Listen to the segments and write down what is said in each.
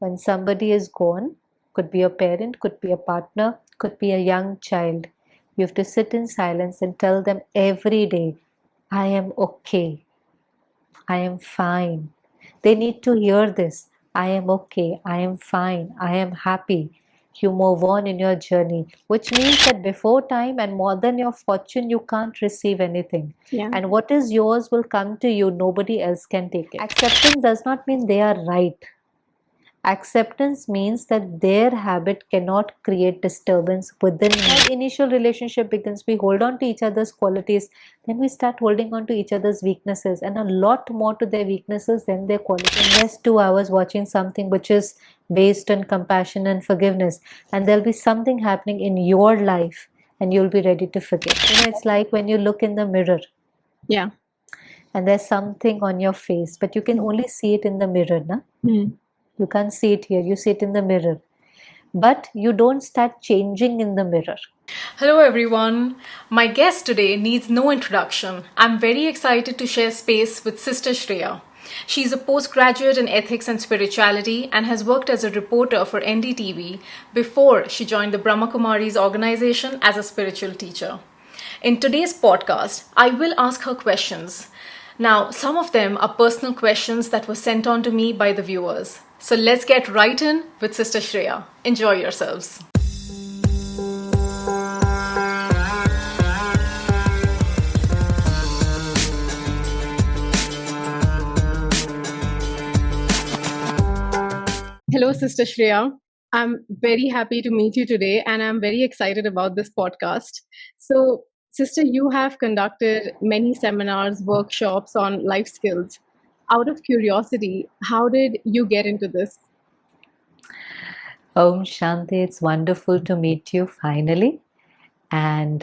When somebody is gone, could be a parent, could be a partner, could be a young child, you have to sit in silence and tell them every day, I am okay, I am fine. They need to hear this. I am okay, I am fine, I am happy. You move on in your journey, which means that before time and more than your fortune, you can't receive anything. Yeah. And what is yours will come to you, nobody else can take it. Acceptance does not mean they are right. Acceptance means that their habit cannot create disturbance within me. When initial relationship begins, we hold on to each other's qualities, then we start holding on to each other's weaknesses, and a lot more to their weaknesses than their qualities. Invest 2 hours watching something which is based on compassion and forgiveness, and there'll be something happening in your life, and you'll be ready to forgive. It's like when you look in the mirror. Yeah. And there's something on your face, but you can only see it in the mirror, na? You can't see it here, you see it in the mirror. But you don't start changing in the mirror. Hello everyone. My guest today needs no introduction. I'm very excited to share space with Sister Shreya. She's a postgraduate in ethics and spirituality and has worked as a reporter for NDTV before she joined the Brahmakumaris organization as a spiritual teacher. In today's podcast, I will ask her questions. Now, some of them are personal questions that were sent on to me by the viewers. So let's get right in with Sister Shreya. Enjoy yourselves. Hello, Sister Shreya. I'm very happy to meet you today, and I'm very excited about this podcast. So, Sister, you have conducted many seminars, workshops on life skills. Out of curiosity, how did you get into this? Om Shanti, it's wonderful to meet you finally. And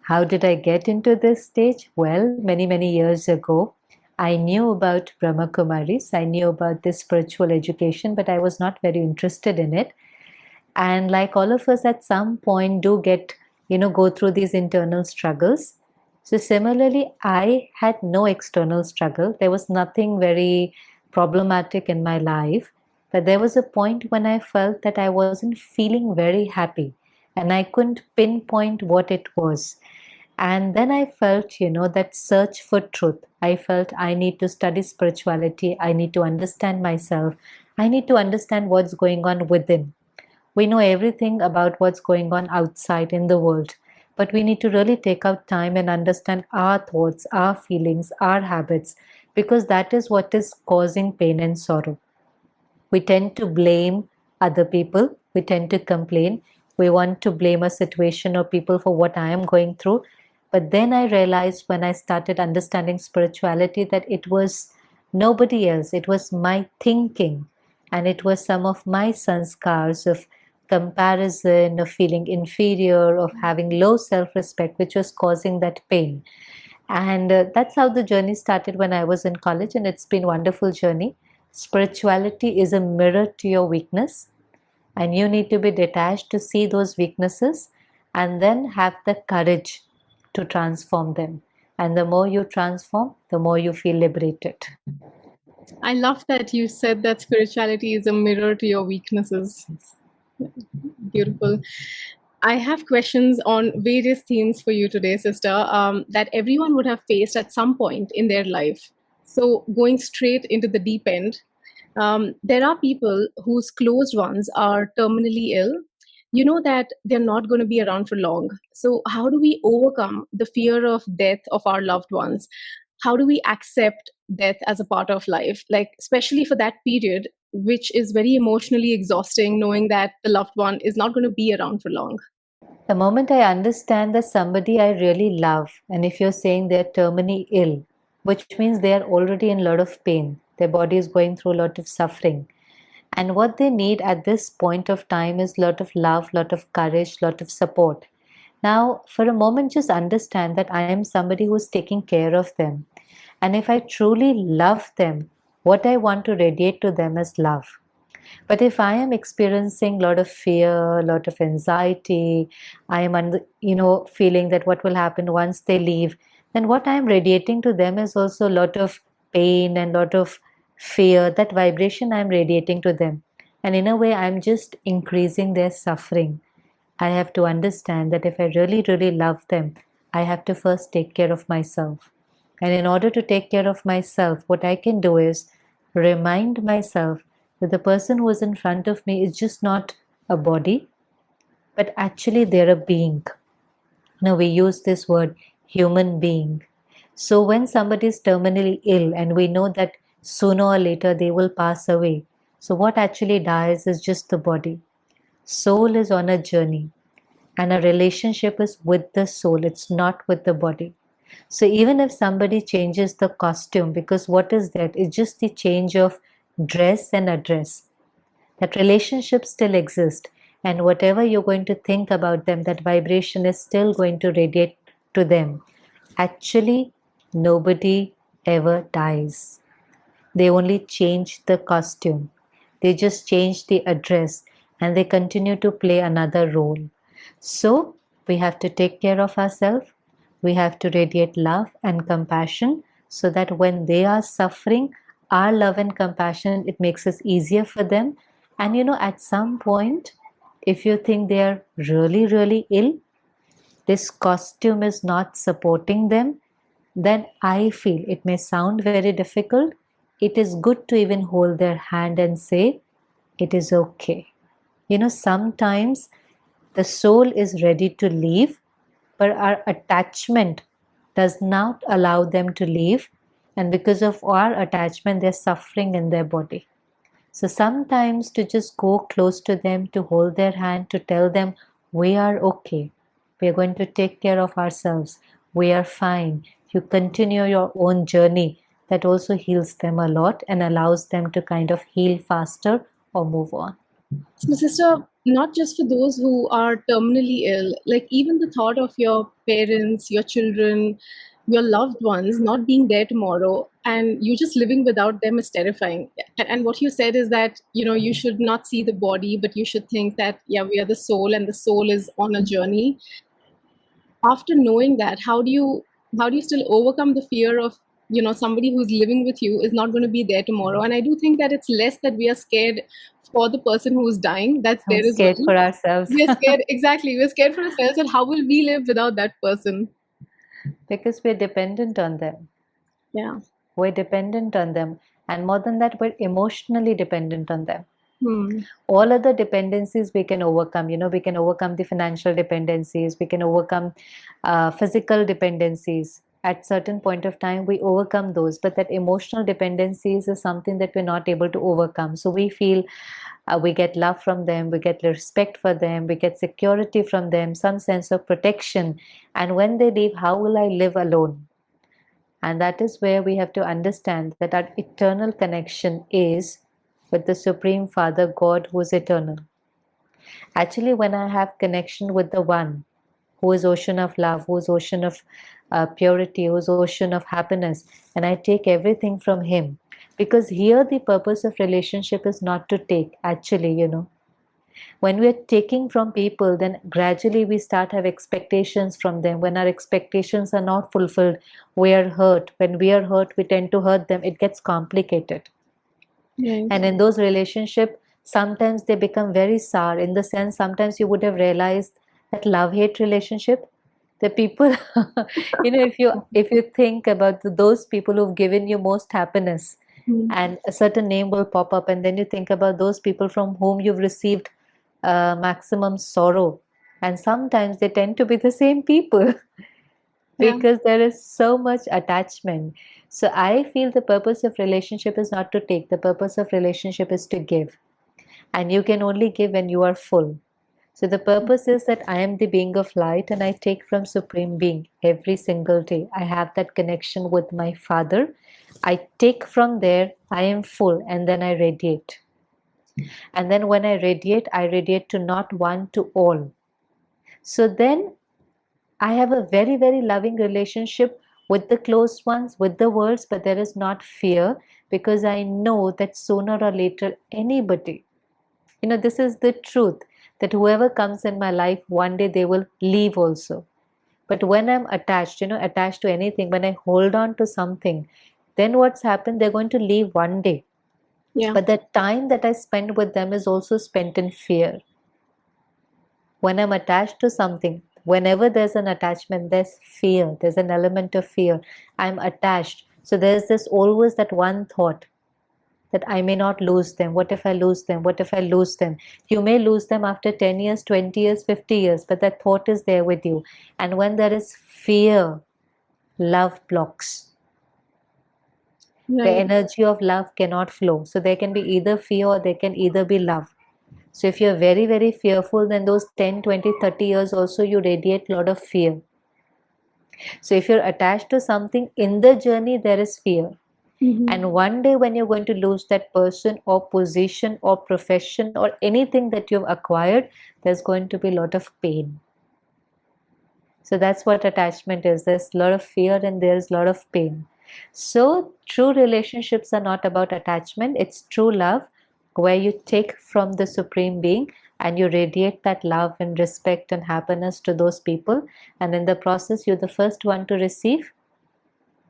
how did I get into this stage? Well, many, many years ago, I knew about Brahmakumaris. I knew about this spiritual education, but I was not very interested in it. And like all of us at some point do get, go through these internal struggles. So similarly, I had no external struggle. There was nothing very problematic in my life. But there was a point when I felt that I wasn't feeling very happy and I couldn't pinpoint what it was. And then I felt, that search for truth. I felt I need to study spirituality. I need to understand myself. I need to understand what's going on within. We know everything about what's going on outside in the world, but we need to really take out time and understand our thoughts, our feelings, our habits, because that is what is causing pain and sorrow. We tend to blame other people, we tend to complain, we want to blame a situation or people for what I am going through. But then I realized when I started understanding spirituality that it was nobody else, it was my thinking, and it was some of my sanskars of comparison, of feeling inferior, of having low self-respect, which was causing that pain. And that's how the journey started when I was in college, and it's been a wonderful journey. Spirituality is a mirror to your weakness, and you need to be detached to see those weaknesses and then have the courage to transform them. And the more you transform, the more you feel liberated. I love that you said that spirituality is a mirror to your weaknesses. Beautiful. I have questions on various themes for you today, sister, that everyone would have faced at some point in their life. So, going straight into the deep end, there are people whose closed ones are terminally ill. You know that they're not going to be around for long. So, how do we overcome the fear of death of our loved ones? How do we accept death as a part of life, like especially for that period, which is very emotionally exhausting, knowing that the loved one is not going to be around for long? The moment I understand that somebody I really love, and if you're saying they're terminally ill, which means they are already in a lot of pain, their body is going through a lot of suffering, and what they need at this point of time is a lot of love, lot of courage, lot of support. Now, for a moment, just understand that I am somebody who's taking care of them. And if I truly love them, what I want to radiate to them is love. But if I am experiencing a lot of fear, a lot of anxiety, I am, feeling that what will happen once they leave, then what I am radiating to them is also a lot of pain and a lot of fear, that vibration I'm radiating to them. And in a way, I'm just increasing their suffering. I have to understand that if I really, really love them, I have to first take care of myself. And in order to take care of myself, what I can do is remind myself that the person who is in front of me is just not a body, but actually they're a being. Now we use this word human being. So when somebody is terminally ill and we know that sooner or later they will pass away, so what actually dies is just the body. Soul is on a journey and a relationship is with the soul, it's not with the body. So even if somebody changes the costume, because what is that? It's just the change of dress and address. That relationship still exists, and whatever you're going to think about them, that vibration is still going to radiate to them. Actually, nobody ever dies. They only change the costume. They just change the address and they continue to play another role. So we have to take care of ourselves. We have to radiate love and compassion so that when they are suffering, our love and compassion, it makes it easier for them. And at some point, if you think they are really, really ill, this costume is not supporting them, then I feel it may sound very difficult. It is good to even hold their hand and say, it is okay. Sometimes the soul is ready to leave, but our attachment does not allow them to leave. And because of our attachment, they're suffering in their body. So sometimes to just go close to them, to hold their hand, to tell them, we are okay. We are going to take care of ourselves. We are fine. You continue your own journey. That also heals them a lot and allows them to kind of heal faster or move on. So, sister, not just for those who are terminally ill, like even the thought of your parents, your children, your loved ones not being there tomorrow and you just living without them is terrifying. And what you said is that, you should not see the body, but you should think that, yeah, we are the soul and the soul is on a journey. After knowing that, how do you still overcome the fear of somebody who's living with you is not going to be there tomorrow? And I do think that it's less that we are scared for the person who's dying. That's I'm there as scared well. for ourselves. We're scared, exactly, we're scared for ourselves, and how will we live without that person? Because we're dependent on them. Yeah. We're dependent on them. And more than that, we're emotionally dependent on them. All other dependencies we can overcome. We can overcome the financial dependencies. We can overcome physical dependencies. At certain point of time, we overcome those. But that emotional dependencies is something that we're not able to overcome. So we feel we get love from them, we get respect for them, we get security from them, some sense of protection. And when they leave, how will I live alone? And that is where we have to understand that our eternal connection is with the Supreme Father, God, who is eternal. Actually, when I have connection with the One, who is ocean of love, who is ocean of purity, who is ocean of happiness, and I take everything from Him. Because here the purpose of relationship is not to take, actually, When we are taking from people, then gradually we start have expectations from them. When our expectations are not fulfilled, we are hurt. When we are hurt, we tend to hurt them. It gets complicated. Right. And in those relationships, sometimes they become very sour. In the sense, sometimes you would have realized that love-hate relationship, the people, if you think about those people who've given you most happiness, and a certain name will pop up, and then you think about those people from whom you've received maximum sorrow, and sometimes they tend to be the same people. Yeah. Because there is so much attachment. So I feel the purpose of relationship is not to take, the purpose of relationship is to give, and you can only give when you are full. So the purpose is that I am the being of light and I take from Supreme Being every single day. I have that connection with my Father. I take from there, I am full, and then I radiate. And then when I radiate to not one, to all. So then I have a very, very loving relationship with the close ones, with the worlds, but there is not fear, because I know that sooner or later anybody, this is the truth, that whoever comes in my life, one day they will leave also. But when I'm attached to anything, when I hold on to something, then what's happened, they're going to leave one day. Yeah. But the time that I spend with them is also spent in fear. When I'm attached to something, whenever there's an attachment, there's fear. There's an element of fear. I'm attached. So there's this always that one thought that I may not lose them. What if I lose them? What if I lose them? You may lose them after 10 years, 20 years, 50 years, but that thought is there with you. And when there is fear, love blocks. The Right. energy of love cannot flow. So there can be either fear or there can either be love. So if you're very, very fearful, then those 10, 20, 30 years also you radiate a lot of fear. So if you're attached to something, in the journey there is fear. And one day when you're going to lose that person or position or profession or anything that you've acquired, there's going to be a lot of pain. So that's what attachment is. There's a lot of fear and there's a lot of pain. So true relationships are not about attachment. It's true love where you take from the Supreme Being and you radiate that love and respect and happiness to those people. And in the process, you're the first one to receive.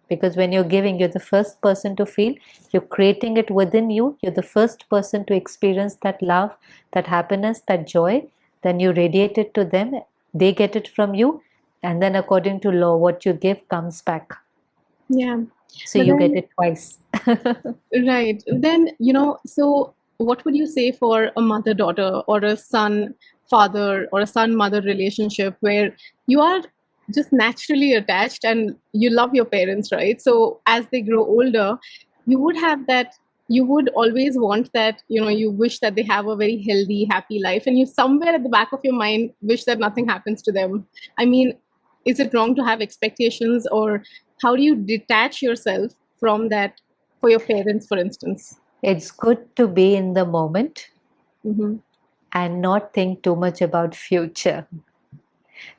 Because when you're giving, you're the first person to feel, you're creating it within you, you're the first person to experience that love, that happiness, that joy. Then you radiate it to them, they get it from you, and then according to law, what you give comes back. Yeah. So But you get then, it twice. right. Then, so what would you say for a mother-daughter or a son-father or a son-mother relationship where you are just naturally attached and you love your parents, right? So as they grow older, you would have that, you would always want that, you wish that they have a very healthy, happy life, and you somewhere at the back of your mind wish that nothing happens to them. I mean, is it wrong to have expectations, or how do you detach yourself from that for your parents, for instance? It's good to be in the moment Mm-hmm. and not think too much about future.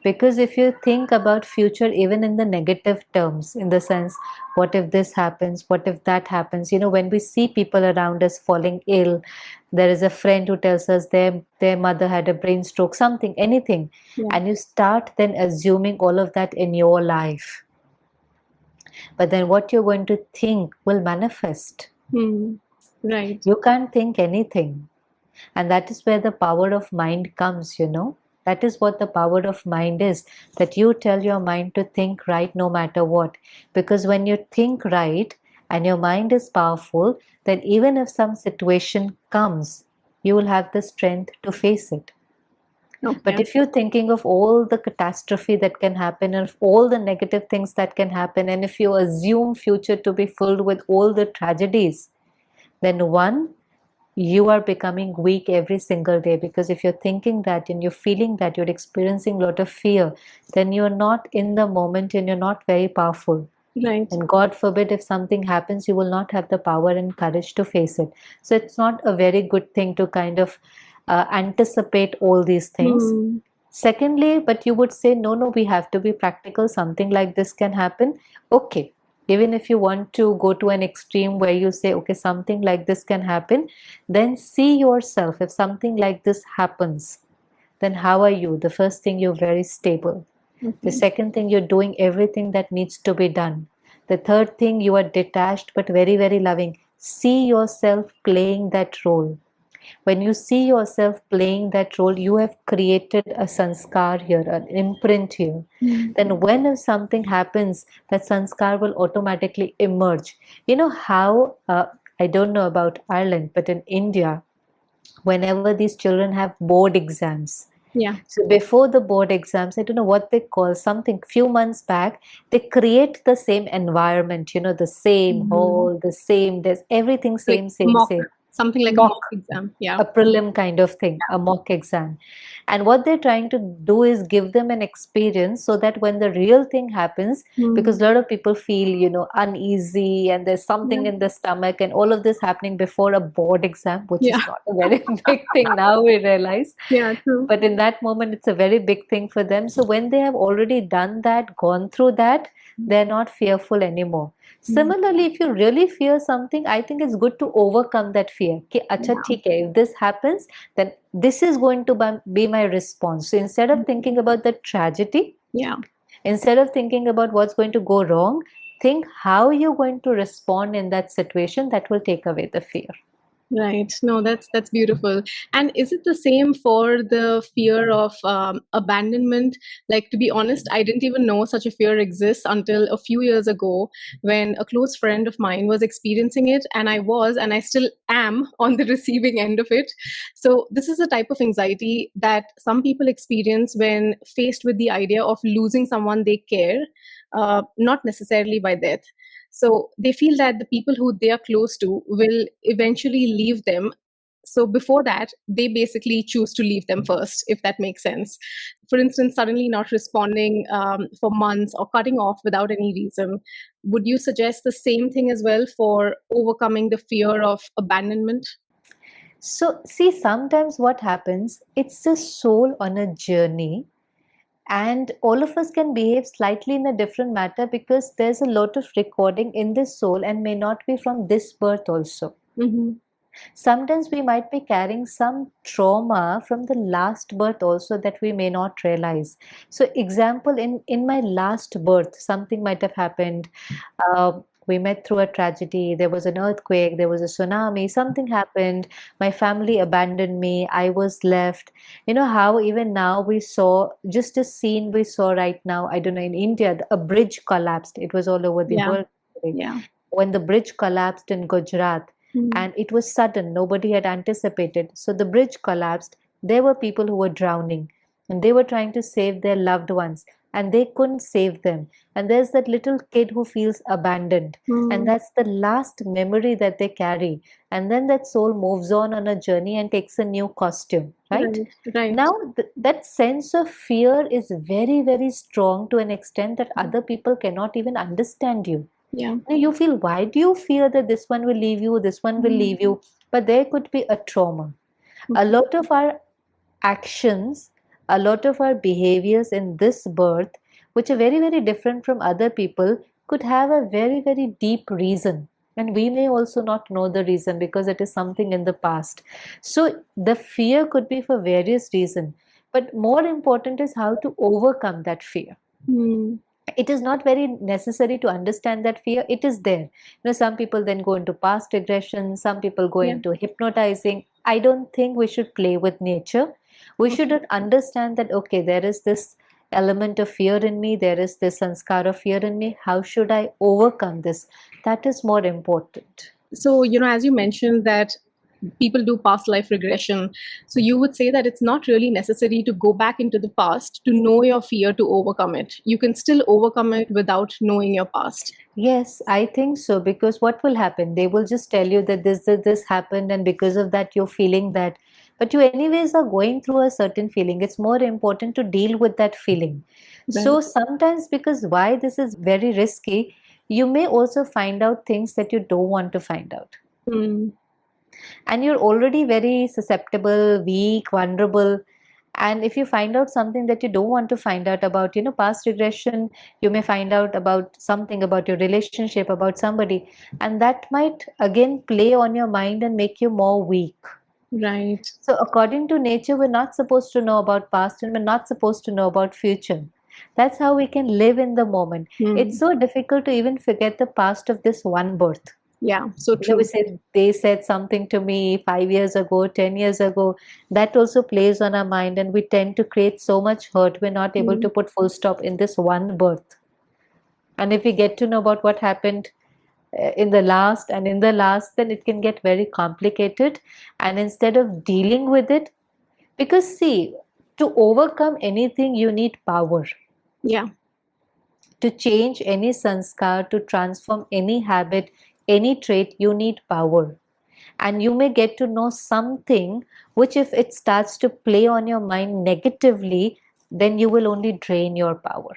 Because if you think about future even in the negative terms, in the sense, what if this happens, what if that happens, when we see people around us falling ill, there is a friend who tells us their mother had a brain stroke, something, anything, Yeah. and you start then assuming all of that in your life, but then what you're going to think will manifest. Hmm. Right. You can't think anything. And that is where the power of mind comes. That is what the power of mind is, that you tell your mind to think right no matter what. Because when you think right and your mind is powerful, then even if some situation comes, you will have the strength to face it. But Okay. if you're thinking of all the catastrophe that can happen and all the negative things that can happen, and if you assume future to be filled with all the tragedies, then one, you are becoming weak every single day, because if you're thinking that and you're feeling that you're experiencing a lot of fear, then you're not in the moment and you're not very powerful. Right. And God forbid, if something happens, you will not have the power and courage to face it. So it's not a very good thing to kind of anticipate all these things. Hmm. Secondly, but you would say, no, no, we have to be practical. Something like this can happen. Okay. Even if you want to go to an extreme where you say, okay, something like this can happen, then see yourself. If something like this happens, then how are you? The first thing, you're very stable. The Okay. second thing, you're doing everything that needs to be done. The third thing, you are detached but very, very loving. See yourself playing that role. When you see yourself playing that role, you have created a sanskar here, an imprint here. Hmm. Then when if something happens, that sanskar will automatically emerge. You know how, I don't know about Ireland, but in India, whenever these children have board exams, Yeah. so before the board exams, I don't know what they call, something few months back, they create the same environment, the same Hmm. hall, the same, there's everything Like same, same, mock, same. something like a Mock, mock exam. Yeah. a prelim kind of thing, a mock exam. And what they're trying to do is give them an experience so that when the real thing happens, Hmm. because a lot of people feel, uneasy and there's something Yeah. in the stomach, and all of this happening before a board exam, which Yeah. is not a very big thing now, we realize. Yeah. True. But in that moment, it's a very big thing for them. So when they have already done that, gone through that, they're not fearful anymore. Hmm. Similarly, if you really fear something, I think it's good to overcome that fear. कि अच्छा Yeah. ठीक है, if this happens, then this is going to be my response. So instead of thinking about the tragedy, Yeah. instead of thinking about what's going to go wrong, think how you're going to respond in that situation. That will take away the fear. Right. No, that's beautiful. And is it the same for the fear of abandonment? Like, to be honest, I didn't even know such a fear exists until a few years ago when a close friend of mine was experiencing it, and and I still am on the receiving end of it. So, this is a type of anxiety that some people experience when faced with the idea of losing someone they care, not necessarily by death. So they feel that the people who they are close to will eventually leave them. So before that, they basically choose to leave them first, if that makes sense. For instance, suddenly not responding for months or cutting off without any reason. Would you suggest the same thing as well for overcoming the fear of abandonment? So, see, sometimes what happens, it's the soul on a journey, and all of us can behave slightly in a different matter because there's a lot of recording in this soul and may not be from this birth also. Mm-hmm. Sometimes we might be carrying some trauma from the last birth also that we may not realize. So example, in my last birth something might have happened. uh, we met through a tragedy, there was an earthquake, there was a tsunami, something happened, my family abandoned me, I was left. You know how even now we saw just a scene we saw right now, I don't know, in India a bridge collapsed, it was all over the Yeah. world today. Yeah. When the bridge collapsed in Gujarat, Mm. and it was sudden, nobody had anticipated. So the bridge collapsed. There were people who were drowning and they were trying to save their loved ones and they couldn't save them. And there's that little kid who feels abandoned, and Mm. that's the last memory that they carry. And then that soul moves on a journey and takes a new costume, right? Right. Right. Now, that sense of fear is very, very strong to an extent that other people cannot even understand you. Yeah. Now you feel, why do you fear that this one will leave you, this one will Mm. leave you? But there could be a trauma. A Okay. lot of our actions, a lot of our behaviors in this birth, which are very, very different from other people, could have a very, very deep reason. And we may also not know the reason because it is something in the past. So the fear could be for various reasons. But more important is how to overcome that fear. Mm. It is not very necessary to understand that fear, it is there. Some people then go into past regression, some people go Yeah. into hypnotizing. I don't think we should play with nature. We should Okay. understand that, okay, there is this element of fear in me, there is this sanskar of fear in me, how should I overcome this? That is more important. So, as you mentioned that people do past life regression, so you would say that it's not really necessary to go back into the past to know your fear to overcome it. You can still overcome it without knowing your past. Yes, I think so, because what will happen? They will just tell you that this happened, and because of that, you're feeling that. But you, anyways, are going through a certain feeling. It's more important to deal with that feeling. Right. So sometimes, because why this is very risky, you may also find out things that you don't want to find out. Mm. And you're already very susceptible, weak, vulnerable. And if you find out something that you don't want to find out about, past regression, you may find out about something about your relationship, about somebody, and that might again play on your mind and make you more weak. Right. So according to nature, we're not supposed to know about past and we're not supposed to know about future. That's how we can live in the moment. It's Mm. so difficult to even forget the past of this one birth. Yeah, so We true. said they said something to me 5 years ago, 10 years ago. That also plays on our mind, and we tend to create so much hurt. We're not able to Mm. put full stop in this one birth. And if we get to know about what happened in the last and in the last, then it can get very complicated. And instead of dealing with it, because see, to overcome anything, you need power. Yeah. To change any sanskar, to transform any habit, any trait, you need power. And you may get to know something which, if it starts to play on your mind negatively, then you will only drain your power.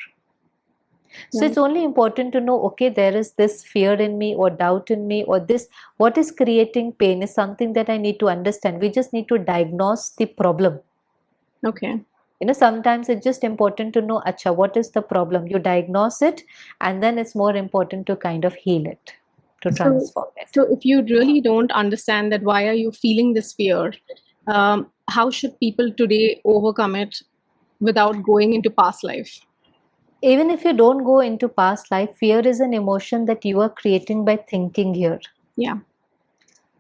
So Right. it's only important to know, okay, there is this fear in me or doubt in me, or this, what is creating pain is something that I need to understand. We just need to diagnose the problem. Okay. Sometimes it's just important to know, acha, what is the problem? You diagnose it, and then it's more important to kind of heal it, to So, transform it. so if you really don't understand that, why are you feeling this fear? How should people today overcome it without going into past life? Even if you don't go into past life, fear is an emotion that you are creating by thinking here. Yeah.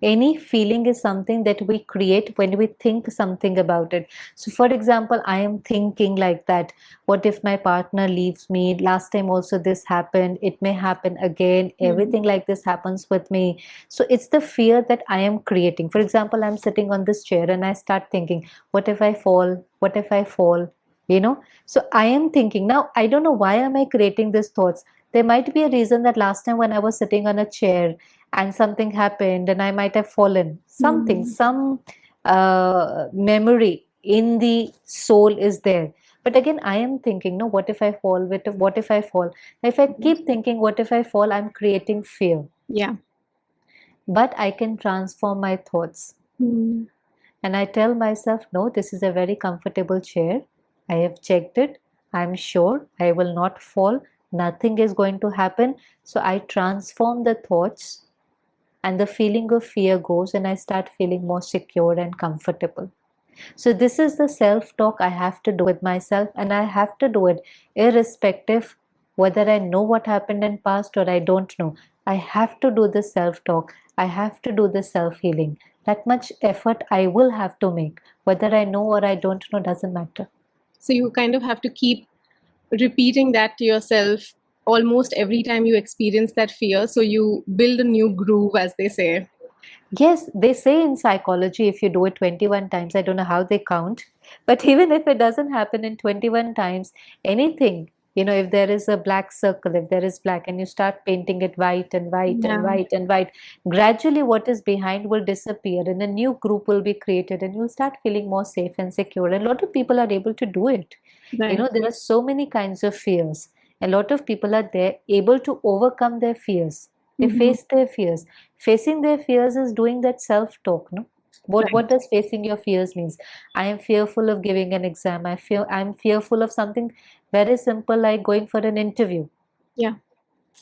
Any feeling is something that we create when we think something about it. So for example, I am thinking like that, what if my partner leaves me? Last time also this happened, it may happen again, everything like this happens with me. So it's the fear that I am creating. For example, I'm sitting on this chair and I start thinking, what if I fall? What if I fall? So I am thinking. Now I don't know why am I creating these thoughts. There might be a reason that last time when I was sitting on a chair and something happened and I might have fallen. Something, some memory in the soul is there. But again, I am thinking, no, what if I fall? What if I fall? If I keep thinking, what if I fall? I'm creating fear. Yeah. But I can transform my thoughts. And I tell myself, no, this is a very comfortable chair. I have checked it. I'm sure I will not fall. Nothing is going to happen. So I transform the thoughts and the feeling of fear goes and I start feeling more secure and comfortable. So this is the self-talk I have to do with myself, and I have to do it irrespective whether I know what happened in past or I don't know. I have to do the self-talk. I have to do the self-healing. That much effort I will have to make. Whether I know or I don't know doesn't matter. So you kind of have to keep repeating that to yourself almost every time you experience that fear. So you build a new groove, as they say. Yes, they say in psychology if you do it 21 times, I don't know how they count, but even if it doesn't happen in 21 times, anything, if there is a black circle, if there is black, and you start painting it white and white and Yeah. white and white, gradually what is behind will disappear and a new group will be created and you'll start feeling more safe and secure. And a lot of people are able to do it. Right. There are so many kinds of fears. A lot of people are there able to overcome their fears. They face their fears. Facing their fears is doing that self-talk, no? What Right. what does facing your fears means? I am fearful of giving an exam. I'm fearful of something very simple like going for an interview. Yeah.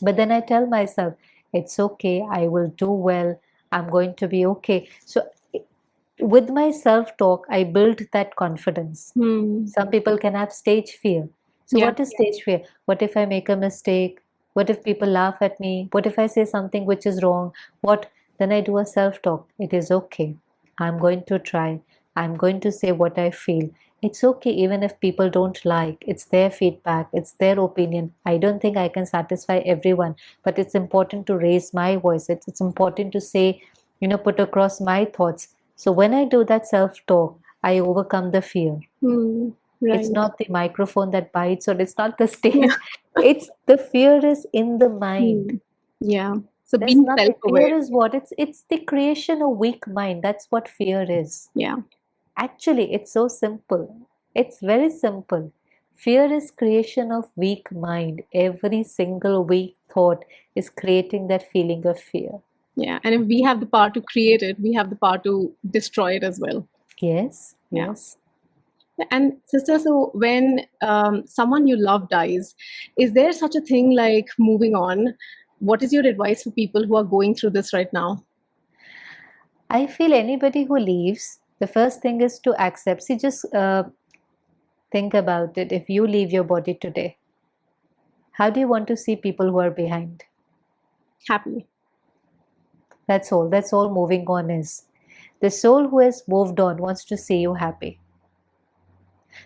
But then I tell myself, it's okay, I will do well, I'm going to be okay. So with my self-talk, I built that confidence. Some people can have stage fear. So Yeah. what is stage fear? What if I make a mistake? What if people laugh at me? What if I say something which is wrong? What? Then I do a self-talk. It is okay. I'm going to try. I'm going to say what I feel. It's okay even if people don't like. It's their feedback. It's their opinion. I don't think I can satisfy everyone, but it's important to raise my voice. It's important to say, put across my thoughts. So when I do that self-talk, I overcome the fear. It's Right. not the microphone that bites or it's not the stage. It's the fear is in the mind. Yeah. So There's being nothing. self-aware. Fear is what? It's the creation of weak mind. That's what fear is. Yeah. Actually, it's so simple. It's very simple. Fear is creation of weak mind. Every single weak thought is creating that feeling of fear. Yeah. And if we have the power to create it, we have the power to destroy it as well. Yes, Yeah. yes. And sister, so when someone you love dies, is there such a thing like moving on? What is your advice for people who are going through this right now? I feel anybody who leaves, the first thing is to accept. See, just think about it. If you leave your body today, how do you want to see people who are behind? Happy. That's all. That's all moving on is. The soul who has moved on wants to see you happy.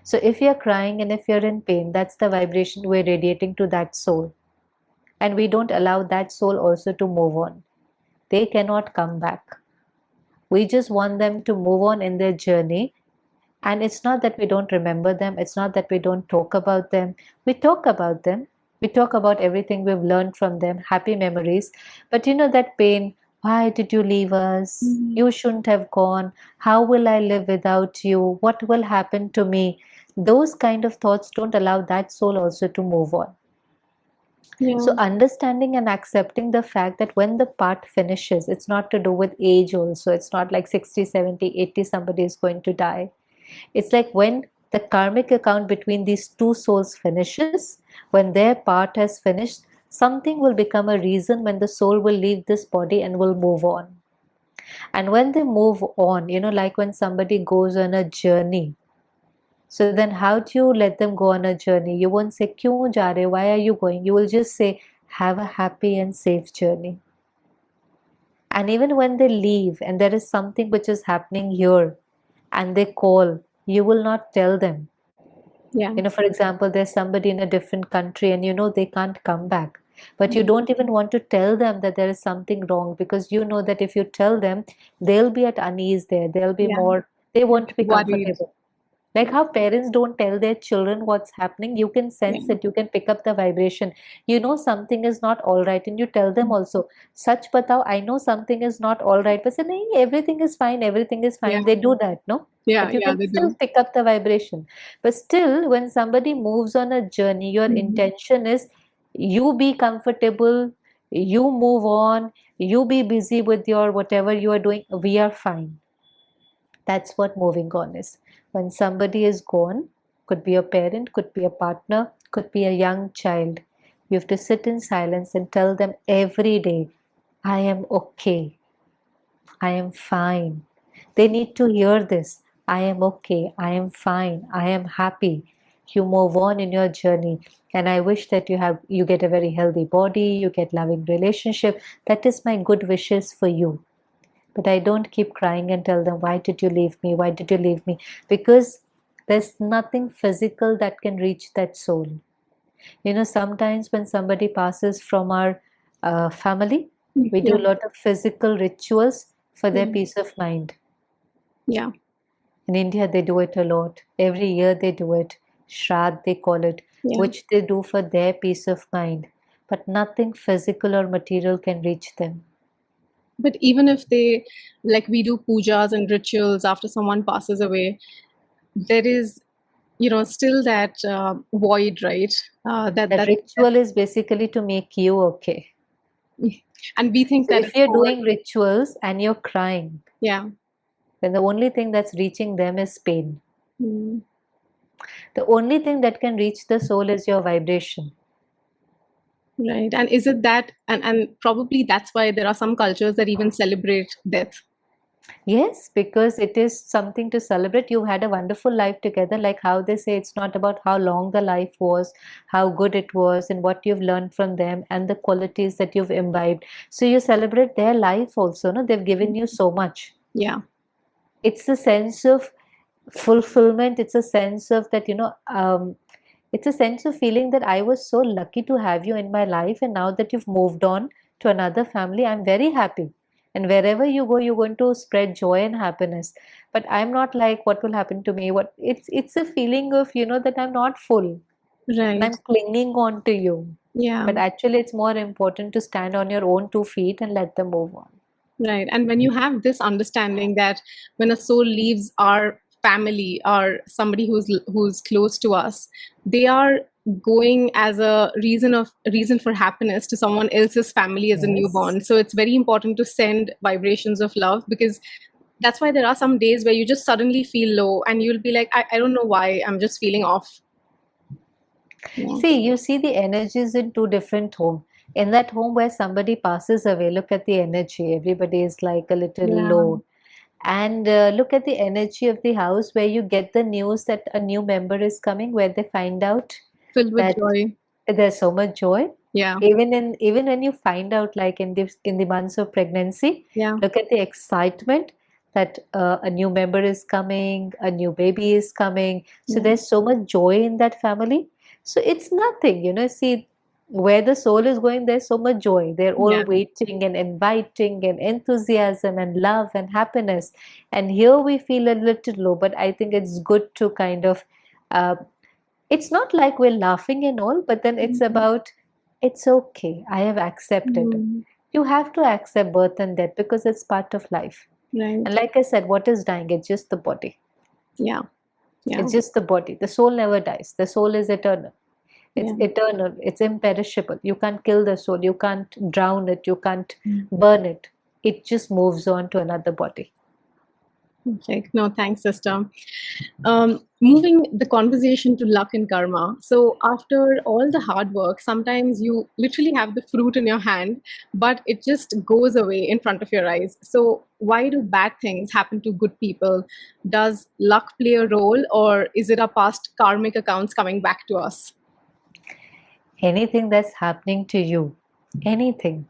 So if you're crying and if you're in pain, that's the vibration we're radiating to that soul. And we don't allow that soul also to move on. They cannot come back. We just want them to move on in their journey. And it's not that we don't remember them. It's not that we don't talk about them. We talk about them. We talk about everything we've learned from them, happy memories. But that pain, why did you leave us? You shouldn't have gone. How will I live without you? What will happen to me? Those kind of thoughts don't allow that soul also to move on. Yeah. So understanding and accepting the fact that when the part finishes, it's not to do with age also. It's not like 60, 70, 80 somebody is going to die. It's like when the karmic account between these two souls finishes, when their part has finished, something will become a reason when the soul will leave this body and will move on. And when they move on, like when somebody goes on a journey. So then how do you let them go on a journey? You won't say, "Kyun ja rahe? Why are you going?" You will just say, "Have a happy and safe journey." And even when they leave and there is something which is happening here and they call, you will not tell them. Yeah. For example, there's somebody in a different country and they can't come back. But you Mm. don't even want to tell them that there is something wrong, because you know that if you tell them, they'll be at unease there. They'll be Yeah. more, they won't be Worried. comfortable. Like how parents don't tell their children what's happening, you can sense Yeah. it, you can pick up the vibration. You know something is not all right, and you tell them also, Sach batao, I know something is not all right. But say, "Nahi, everything is fine, everything is Yeah. fine." They do that, no? Yeah. But you Yeah. can They still do. pick up the vibration. But still, when somebody moves on a journey, your Mm. intention is you be comfortable, you move on, you be busy with your whatever you are doing. We are fine. That's what moving on is. When somebody is gone, could be a parent, could be a partner, could be a young child, you have to sit in silence and tell them every day, I am okay, I am fine. They need to hear this. I am okay, I am fine, I am happy. You move on in your journey. And I wish that you get a very healthy body, you get loving relationship. That is my good wishes for you. But I don't keep crying and tell them, why did you leave me? Why did you leave me? Because there's nothing physical that can reach that soul. Sometimes when somebody passes from our family, we do Yeah. a lot of physical rituals for their Yeah. peace of mind. Yeah. In India, they do it a lot. Every year they do it. Shraddh, they call it, Yeah. which they do for their peace of mind. But nothing physical or material can reach them. But even if they, like, we do pujas and rituals after someone passes away, there is, still that void, right? The ritual is basically to make you okay. And we think So that if it's you're all, doing rituals and you're crying, yeah. then the only thing that's reaching them is pain. Mm. The only thing that can reach the soul is your vibration. Right. And is it that, and probably that's why there are some cultures that even celebrate death. Yes, because it is something to celebrate. You've had a wonderful life together, like how they say it's not about how long the life was, how good it was, and what you've learned from them and the qualities that you've imbibed. So you celebrate their life also, no? They've given you so much. Yeah. It's a sense of fulfillment. It's a sense of that, it's a sense of feeling that I was so lucky to have you in my life, and now that you've moved on to another family, I'm very happy. And wherever you go, you're going to spread joy and happiness. But I'm not like, what will happen to me? What it's a feeling of, that I'm not full and Right. I'm clinging on to you. Yeah. But actually, it's more important to stand on your own 2 feet and let them move on. Right. And when you have this understanding that when a soul leaves our family or somebody who's close to us, they are going as a reason for happiness to someone else's family as a Yes. newborn. So it's very important to send vibrations of love, because that's why there are some days where you just suddenly feel low and you'll be like, I don't know why, I'm just feeling off. Yeah. See, you see the energies in two different homes. In that home where somebody passes away, look at the energy. Everybody is like a little Yeah. low. And look at the energy of the house where you get the news that a new member is coming, where they find out Filled with that joy. there's so much joy. Yeah. Even when you find out, like in the months of pregnancy, Yeah. look at the excitement that a new member is coming, a new baby is coming. So Yeah. there's so much joy in that family. So it's nothing, see, where the soul is going, there's so much joy. They're all Yeah. waiting and inviting and enthusiasm and love and happiness. And here we feel a little low, but I think it's good to kind of uh, it's not like we're laughing and all, but then it's Mhm. about, it's okay, I have accepted it. Mhm. You have to accept birth and death because it's part of life. Right. And like I said, what is dying? It's just the body. Yeah. Yeah. It's just the body. The soul never dies. The soul is eternal. It's Yeah. eternal. It's imperishable. You can't kill the soul. You can't drown it. You can't Mm. burn it. It just moves on to another body. Perfect. No, thanks, sister. Moving the conversation to luck and karma. So, after all the hard work, sometimes you literally have the fruit in your hand, but it just goes away in front of your eyes. So, why do bad things happen to good people? Does luck play a role, or is it our past karmic accounts coming back to us? Anything that's happening to you, anything,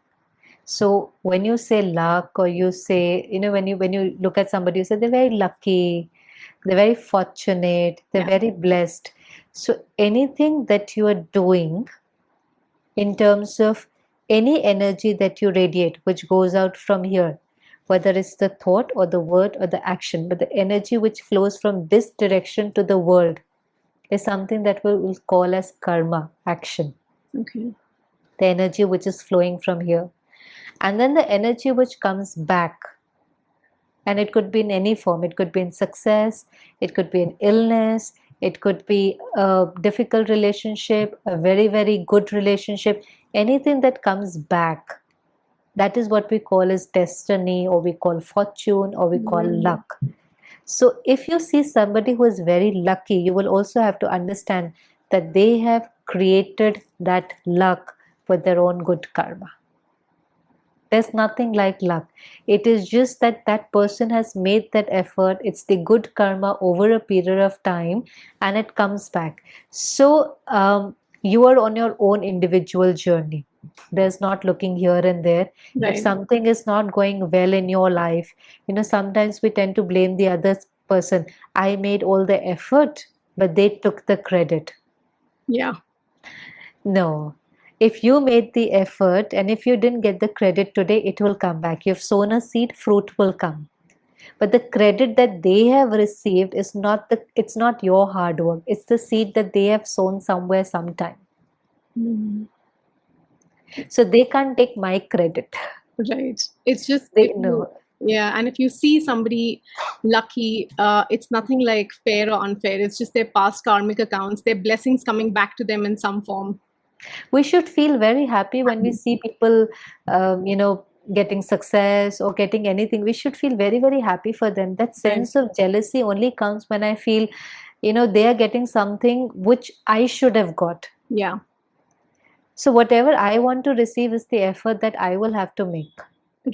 So when you say luck, or you say, when you look at somebody, you say they're very lucky, they're very fortunate, they're Yeah. very blessed. So anything that you are doing in terms of any energy that you radiate, which goes out from here, whether it's the thought or the word or the action, but the energy which flows from this direction to the world is something that we'll call as karma, action. Okay. The energy which is flowing from here. And then the energy which comes back, and it could be in any form. It could be in success, it could be in illness, it could be a difficult relationship, a very, very good relationship, anything that comes back. That is what we call as destiny, or we call fortune, or we call Mm. luck. So if you see somebody who is very lucky, you will also have to understand that they have created that luck with their own good karma. There's nothing like luck. It is just that that person has made that effort. It's the good karma over a period of time, and it comes back. So you are on your own individual journey. There's not looking here and there. If Right. something is not going well in your life, sometimes we tend to blame the other person. I made all the effort, but they took the credit. Yeah. No. If you made the effort and if you didn't get the credit today, it will come back. You've sown a seed, fruit will come. But the credit that they have received is it's not your hard work. It's the seed that they have sown somewhere sometime. Mm. So they can't take my credit. Right. It's just They know. yeah, and if you see somebody lucky, it's nothing like fair or unfair. It's just their past karmic accounts, their blessings coming back to them in some form. We should feel very happy when we see people, getting success or getting anything. We should feel very, very happy for them. That Right. sense of jealousy only comes when I feel, they are getting something which I should have got. Yeah. So whatever I want to receive is the effort that I will have to make.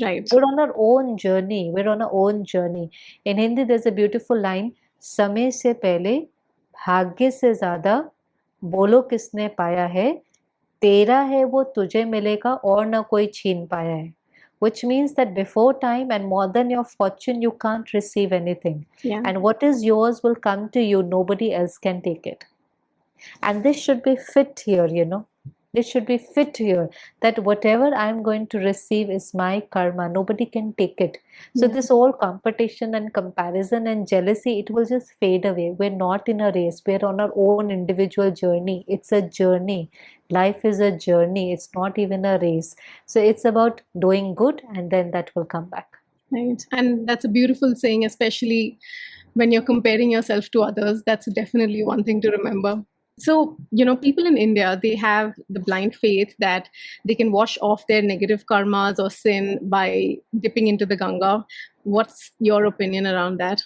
Right. We're on our own journey. We're on our own journey. In Hindi, there's a beautiful line, समय से पहले भाग्य से ज़्यादा बोलो किसने पाया है, तेरा है वो तुझे मिलेगा और ना कोई छीन पाया है. Which means that before time and more than your fortune, you can't receive anything. Yeah. And what is yours will come to you. Nobody else can take it. And this should be fit here. This should be fit here, that whatever I'm going to receive is my karma. Nobody can take it. So Yeah. this whole competition and comparison and jealousy, it will just fade away. We're not in a race. We're on our own individual journey. It's a journey. Life is a journey. It's not even a race. So it's about doing good, and then that will come back. Right. And that's a beautiful saying, especially when you're comparing yourself to others. That's definitely one thing to remember. So, people in India, they have the blind faith that they can wash off their negative karmas or sin by dipping into the Ganga. What's your opinion around that?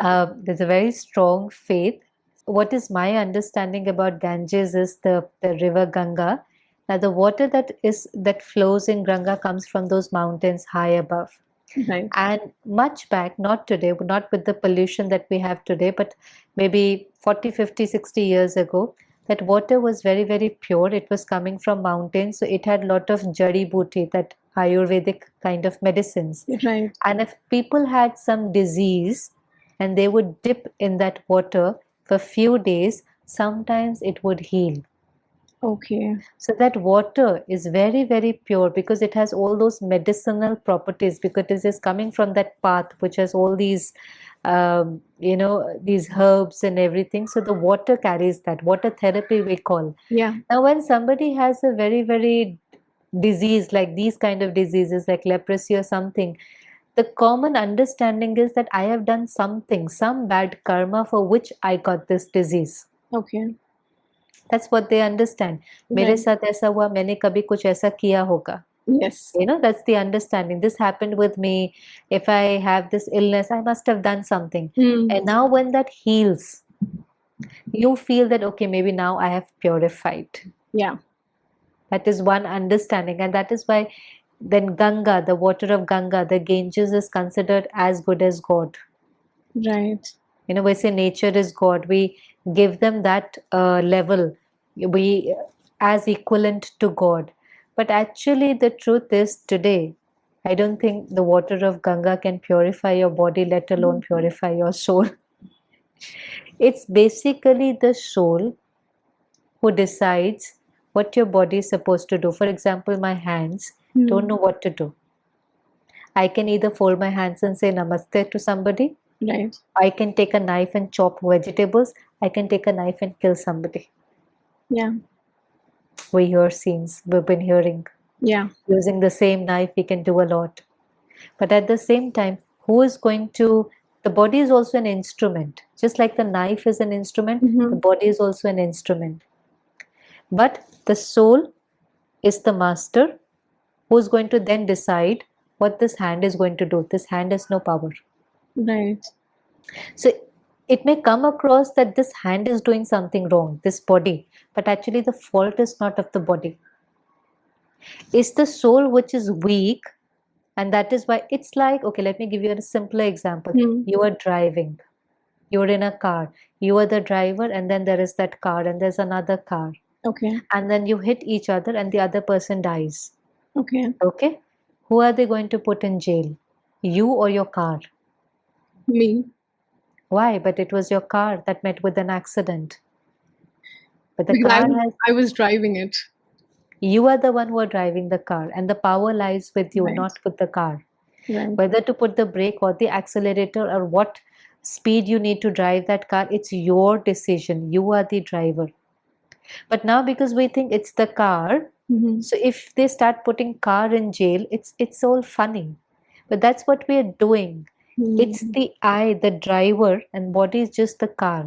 There's a very strong faith. What is my understanding about Ganges is the river Ganga. Now the water that flows in Ganga comes from those mountains high above. Right. And much back, not today, not with the pollution that we have today, but maybe 40, 50, 60 years ago, that water was very, very pure. It was coming from mountains, so it had a lot of jari booty, that Ayurvedic kind of medicines. Right. And if people had some disease and they would dip in that water for a few days, sometimes it would heal. Okay. So that water is very, very pure because it has all those medicinal properties, because it is coming from that path which has all these, these herbs and everything. So the water carries that. Water therapy we call. Yeah. Now when somebody has a very, very disease, like these kind of diseases like leprosy or something, the common understanding is that I have done something, some bad karma for which I got this disease. Okay. That's what they understand. मेरे Right. साथ ऐसा हुआ, मैंने कभी कुछ ऐसा किया होगा. Yes. That's the understanding. This happened with me. If I have this illness, I must have done something. Mm. And now when that heals, you feel that, okay, maybe now I have purified. Yeah. That is one understanding. And that is why then Ganga, the water of Ganga, the Ganges, is considered as good as God. Right. We say nature is God. We give them that level. We as equivalent to God. But actually, the truth is today, I don't think the water of Ganga can purify your body, let alone purify your soul. It's basically the soul who decides what your body is supposed to do. For example, my hands don't know what to do. I can either fold my hands and say namaste to somebody. Right. I can take a knife and chop vegetables. I can take a knife and kill somebody. Yeah. We hear scenes, we've been hearing. Yeah. Using the same knife, we can do a lot. But at the same time, who is going to, the body is also an instrument. Just like the knife is an instrument, the body is also an instrument. But the soul is the master who is going to then decide what this hand is going to do. This hand has no power. Right. So it may come across that this hand is doing something wrong, this body, but actually the fault is not of the body. It's the soul which is weak, and that is why it's like, okay, let me give you a simpler example. You are driving, you're in a car, you are the driver, and then there is that car, and there's another car. Okay. And then you hit each other, and the other person dies. Okay. Okay? Who are they going to put in jail? You or your car? Me. Why? But it was your car that met with an accident. But the Because car has, I was driving it. you are the one who are driving the car, and the power lies with you, Right. not with the car. Right. Whether to put the brake or the accelerator or what speed you need to drive that car, it's your decision. You are the driver. But now because we think it's the car, so if they start putting car in jail, it's all funny. But that's what we are doing. It's the I, the driver, and body is just the car.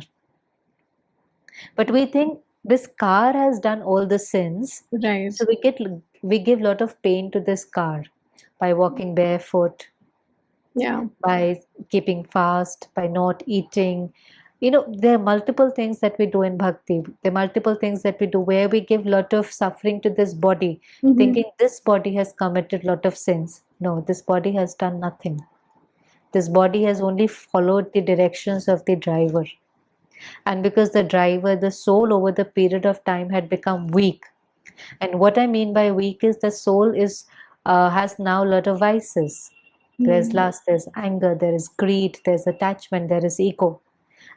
But we think this car has done all the sins, Right. so we give a lot of pain to this car by walking barefoot, Yeah. by keeping fast, by not eating. There are multiple things that we do in bhakti. There are multiple things that we do where we give lot of suffering to this body, thinking this body has committed lot of sins. No, this body has done nothing. This body has only followed the directions of the driver. And because the driver, the soul over the period of time had become weak. And what I mean by weak is the soul has now a lot of vices. There's lust, there's anger, there is greed, there's attachment, there is ego.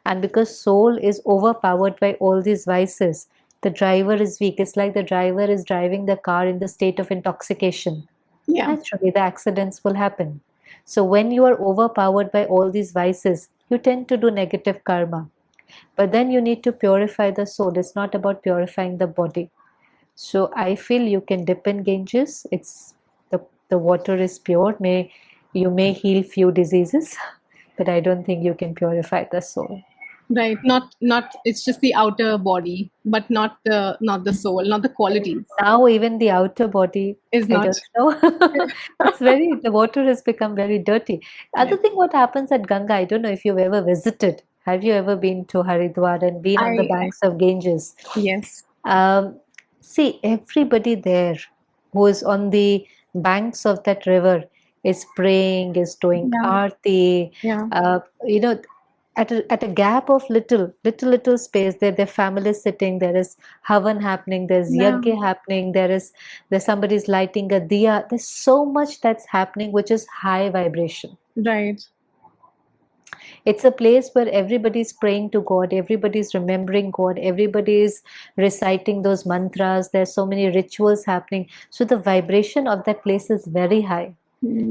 And because soul is overpowered by all these vices, the driver is weak. It's like the driver is driving the car in the state of intoxication. Yeah. Naturally, the accidents will happen. So when you are overpowered by all these vices, you tend to do negative karma. But then you need to purify the soul. It's not about purifying the body. So I feel you can dip in Ganges. It's the water is pure. You may heal few diseases, but I don't think you can purify the soul. Right. Not it's just the outer body, but not the soul, not the qualities. Now even the outer body Is I not. don't know. The water has become very dirty. Other thing what happens at Ganga, I don't know if you've ever visited. Have you ever been to Haridwar and been on the I banks of Ganges? yes. See, everybody there who is on the banks of that river is praying, is doing Yeah. aarti. Yeah. At a gap of little space, their family is sitting. There is havan happening. There's Yeah. yajna happening. There's somebody's lighting a diya. There's so much that's happening, which is high vibration. Right. It's a place where everybody's praying to God, everybody's remembering God, everybody's reciting those mantras. There's so many rituals happening. So the vibration of that place is very high.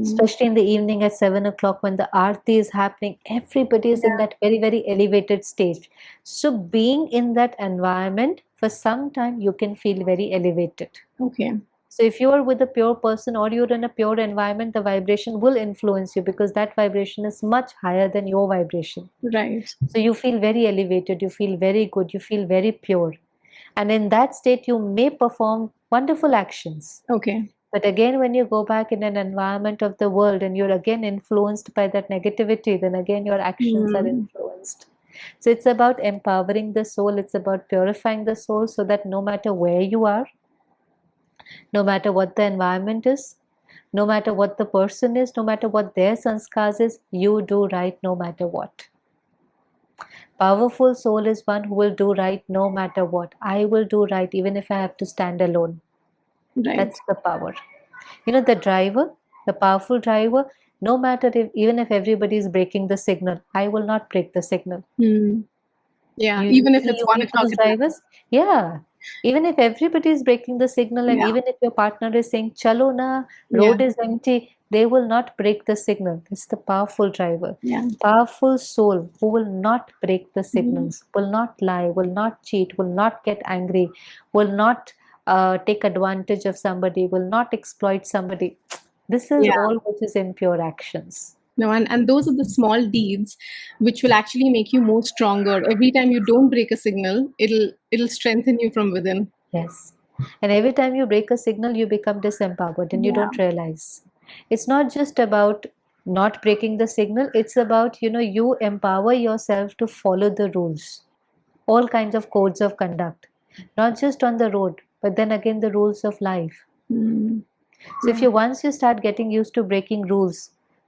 Especially in the evening at 7 o'clock when the aarti is happening, everybody is in that very, very elevated stage. So being in that environment for some time, you can feel very elevated. Okay. So if you are with a pure person or you're in a pure environment, the vibration will influence you because that vibration is much higher than your vibration. Right. So you feel very elevated, you feel very good, you feel very pure. And in that state, you may perform wonderful actions. Okay. But again, when you go back in an environment of the world and you're again influenced by that negativity, then again your actions are influenced. So it's about empowering the soul, it's about purifying the soul so that no matter where you are, no matter what the environment is, no matter what the person is, no matter what their sanskars is, you do right no matter what. Powerful soul is one who will do right no matter what. I will do right even if I have to stand alone. Right. That's the power. The driver, the powerful driver, no matter if even if everybody is breaking the signal, I will not break the signal. Hmm. Yeah, You even if see, it's you 1 o'clock people's in the drivers, yeah. Even if everybody is breaking the signal, and yeah, even if your partner is saying, "Chalo na, yeah, road is empty," they will not break the signal. It's the powerful driver, yeah. powerful soul who will not break the Mhm. signals, will not lie, will not cheat, will not get angry, will not take advantage of somebody, will not exploit somebody. This is Yeah. all which is impure actions. No, and those are the small deeds which will actually make you more stronger. Every time you don't break a signal, it'll strengthen you from within. Yes. And every time you break a signal, you become disempowered and you Yeah. don't realize. It's not just about not breaking the signal, it's about, you empower yourself to follow the rules, all kinds of codes of conduct, not just on the road, but then again the rules of life. Mm. So if Yeah. you once you start getting used to breaking rules,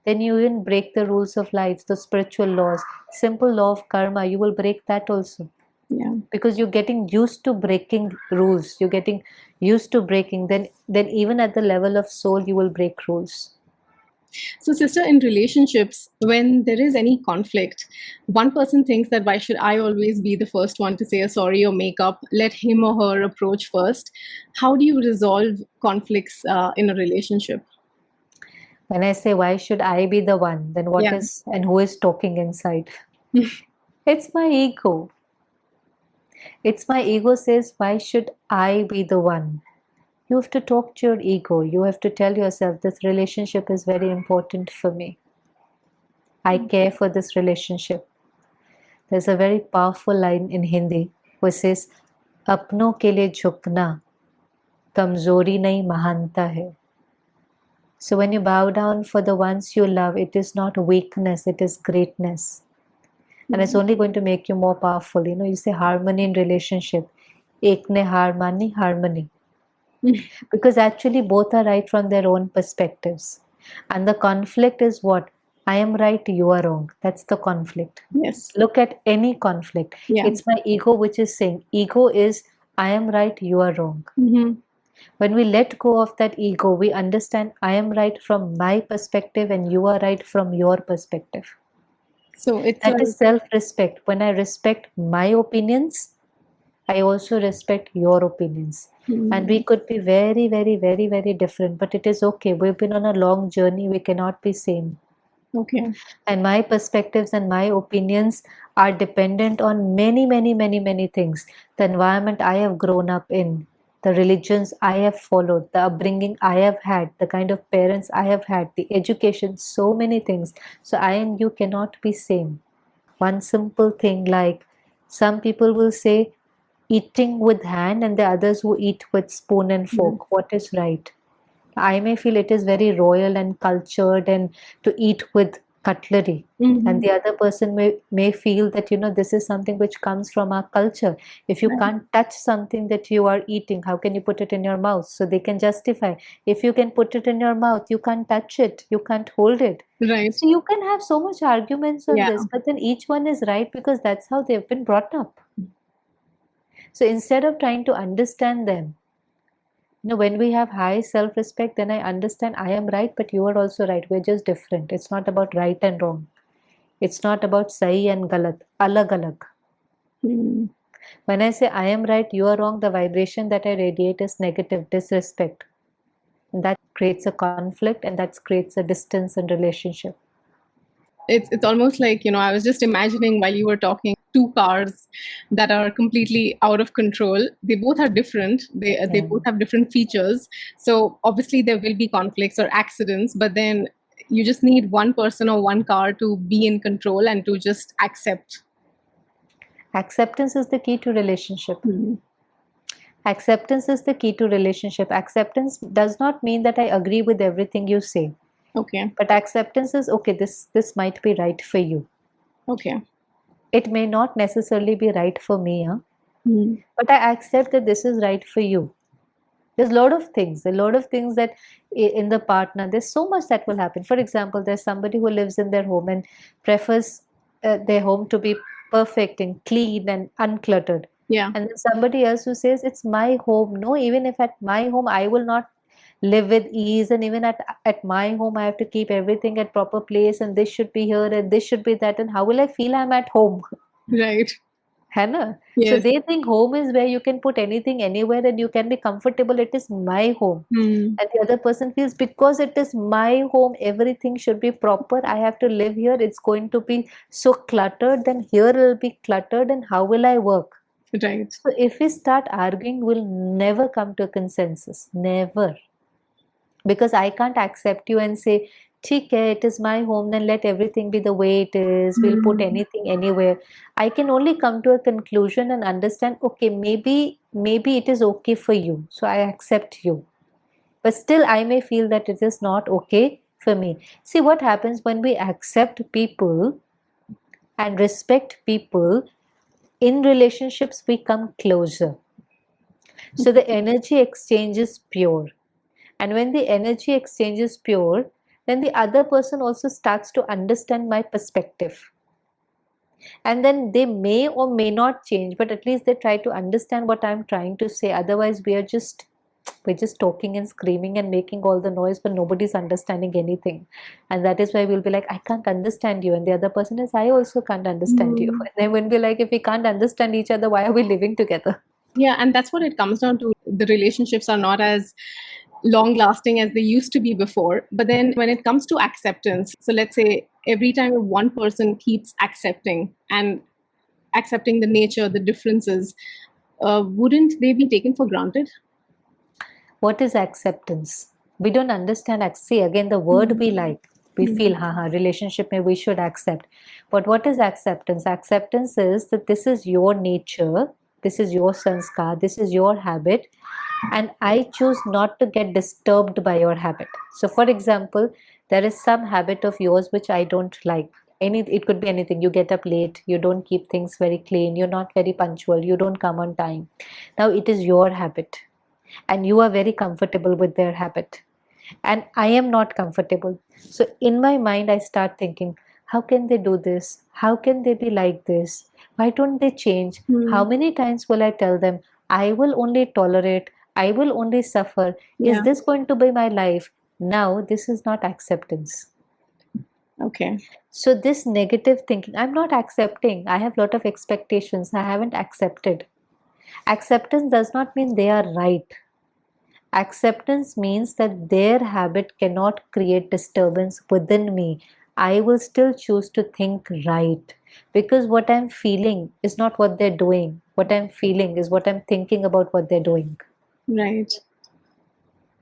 then you even break the rules of life, the spiritual laws, simple law of karma, you will break that also Yeah. because you're getting used to breaking rules, you're getting used to breaking, then even at the level of soul you will break rules. So, sister, in relationships, when there is any conflict, one person thinks that why should I always be the first one to say a sorry or make up? Let him or her approach first. How do you resolve conflicts in a relationship? When I say why should I be the one, then what Yeah. is and who is talking inside? It's my ego. It's my ego says, why should I be the one? You have to talk to your ego. You have to tell yourself this relationship is very important for me. I care for this relationship. There's a very powerful line in Hindi which says, अपनों के लिए झुकना कमजोरी नहीं महानता है. So when you bow down for the ones you love, it is not weakness, it is greatness. And it's only going to make you more powerful. You say harmony in relationship. Ek ne har mani, harmony. Because actually both are right from their own perspectives. And the conflict is what? I am right, you are wrong. That's the conflict. Yes. Look at any conflict. Yeah. It's my ego which is saying, ego is, I am right, you are wrong. Hmm. When we let go of that ego, we understand I am right from my perspective and you are right from your perspective. So it's That is self respect. When I respect my opinions, I also respect your opinions. And we could be very, very, very, very different, but it is okay. We've been on a long journey, we cannot be same. okay. And my perspectives and my opinions are dependent on many, many, many, many things. The environment I have grown up in, the religions I have followed, the upbringing I have had, the kind of parents I have had, the education, so many things. So I and you cannot be same. One simple thing like some people will say eating with hand and the others who eat with spoon and fork. What is right? I may feel it is very royal and cultured and to eat with cutlery. And Hmm. the other person may feel that, this is something which comes from our culture. If you Right. can't touch something that you are eating, how can you put it in your mouth? So they can justify. If you can put it in your mouth, you can't touch it, you can't hold it. Right. So you can have so much arguments on Yeah. this, but then each one is right because that's how they've been brought up. So instead of trying to understand them, when we have high self-respect, then I understand I am right, but you are also right. We're just different. It's not about right and wrong. It's not about sahi and galat, alag alag. Hmm. When I say I am right, you are wrong, the vibration that I radiate is negative, disrespect. And that creates a conflict and that creates a distance in relationship. It's almost like, I was just imagining while you were talking, two cars that are completely out of control. They both are different. They Yeah. both have different features. So obviously there will be conflicts or accidents, but then you just need one person or one car to be in control and to just accept. Acceptance is the key to relationship. Hmm. Acceptance is the key to relationship. Acceptance does not mean that I agree with everything you say. Okay. But acceptance is okay, this might be right for you. Okay. It may not necessarily be right for me, huh? Hmm. But I accept that this is right for you. There's a lot of things that in the partner, there's so much that will happen. For example, there's somebody who lives in their home and prefers their home to be perfect and clean and uncluttered. Yeah. And then somebody else who says it's my home. No, even if at my home I will not live with ease, and even at my home I have to keep everything at proper place, and this should be here and this should be that, and how will I feel I'm at home? Right. है ना? So Yes. they think home is where you can put anything anywhere and you can be comfortable. It is my home. Hmm. And the other person feels because it is my home, everything should be proper. I have to live here. It's going to be so cluttered. Then here it will be cluttered. And how will I work? Right. So if we start arguing, we'll never come to a consensus. Never. Because I can't accept you and say, ठीक है, it is my home, then let everything be the way it is. We'll put Hmm. anything anywhere. I can only come to a conclusion and understand, okay, maybe it is okay for you. So I accept you. But still I may feel that it is not okay for me. See what happens when we accept people and respect people, in relationships we come closer. So the energy exchange is pure. And when the energy exchange is pure, then the other person also starts to understand my perspective. And then they may or may not change, but at least they try to understand what I'm trying to say. Otherwise, we're just talking and screaming and making all the noise, but nobody's understanding anything. And that is why we'll be like, I can't understand you. And the other person is, I also can't understand you. Hmm. And then we'll be like, if we can't understand each other, why are we living together? Yeah, and that's what it comes down to. The relationships are not as long lasting as they used to be before. But then when it comes to acceptance, so let's say every time one person keeps accepting and accepting the nature, the differences, wouldn't they be taken for granted? What is acceptance? We don't understand. See, again, the word we like, we feel, haha, relationship mein we should accept. But what is acceptance? Acceptance is that this is your nature, this is your sanskar, this is your habit, and I choose not to get disturbed by your habit. So, for example, there is some habit of yours which I don't like. It could be anything. You get up late, you don't keep things very clean, you're not very punctual, you don't come on time. Now, it is your habit and you are very comfortable with their habit and I am not comfortable. So in my mind I start thinking, how can they do this? How can they be like this? Why don't they change? How Hmm. many times will I tell them? I will only tolerate, I will only suffer. Is Yeah. this going to be my life? Now this is not acceptance. Okay. So this negative thinking, I'm not accepting, I have lot of expectations, I haven't accepted. Acceptance does not mean they are right. Acceptance means that their habit cannot create disturbance within me. I will still choose to think right because what I'm feeling is not what they're doing. What I'm feeling is what I'm thinking about what they're doing. Right.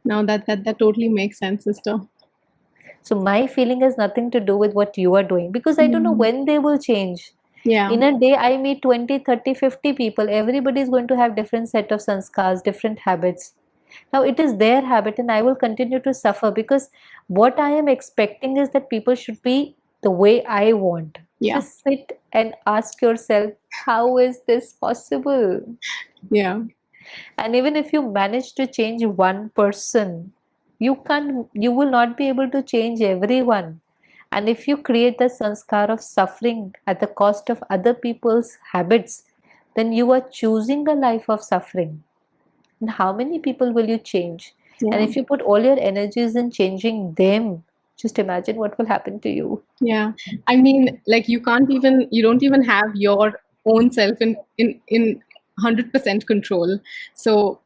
Now that totally makes sense, sister. So my feeling has nothing to do with what you are doing because I don't know Hmm. when they will change. Yeah. In a day, I meet 20, 30, 50 people. Everybody is going to have different set of sanskars, different habits. Now it is their habit and I will continue to suffer because what I am expecting is that people should be the way I want. Yeah. Just sit and ask yourself, how is this possible? Yeah. And even if you manage to change one person, you will not be able to change everyone. And if you create the sanskar of suffering at the cost of other people's habits, then you are choosing a life of suffering. And how many people will you change? And Yeah. if you put all your energies in changing them, just imagine what will happen to you. Yeah. I mean, like you don't even have your own self in 100% control. So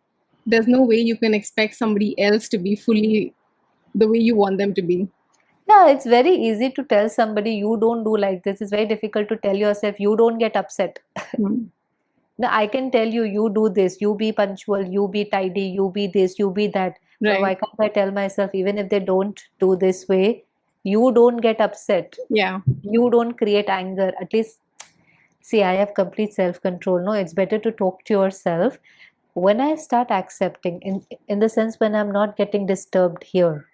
there's no way you can expect somebody else to be fully the way you want them to be. Yeah, it's very easy to tell somebody you don't do like this. It's very difficult to tell yourself you don't get upset. Hmm. Now, I can tell you, you do this, you be punctual, you be tidy, you be this, you be that. But Right. why can't I tell myself, even if they don't do this way, you don't get upset, Yeah. you don't create anger. At least, see, I have complete self control. No, it's better to talk to yourself. When I start accepting, in the sense when I'm not getting disturbed here,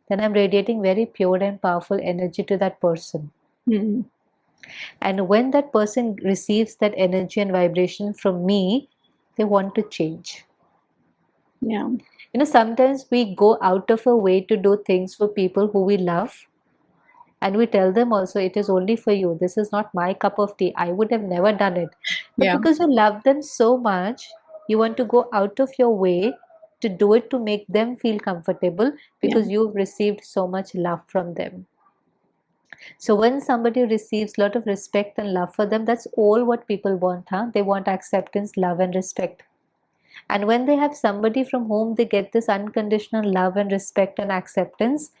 then I'm radiating very pure and powerful energy to that person. Hmm. And when that person receives that energy and vibration from me, they want to change. Yeah. Sometimes we go out of our way to do things for people who we love, And we tell them also, it is only for you. This is not my cup of tea. I would have never done it. But Yeah. because you love them so much, you want to go out of your way to do it to make them feel comfortable Yeah. because you've received so much love from them. So when somebody receives a lot of respect and love for them, that's all what people want, huh? They want acceptance, love, and respect. And when they have somebody from whom they get this unconditional love and respect and acceptance,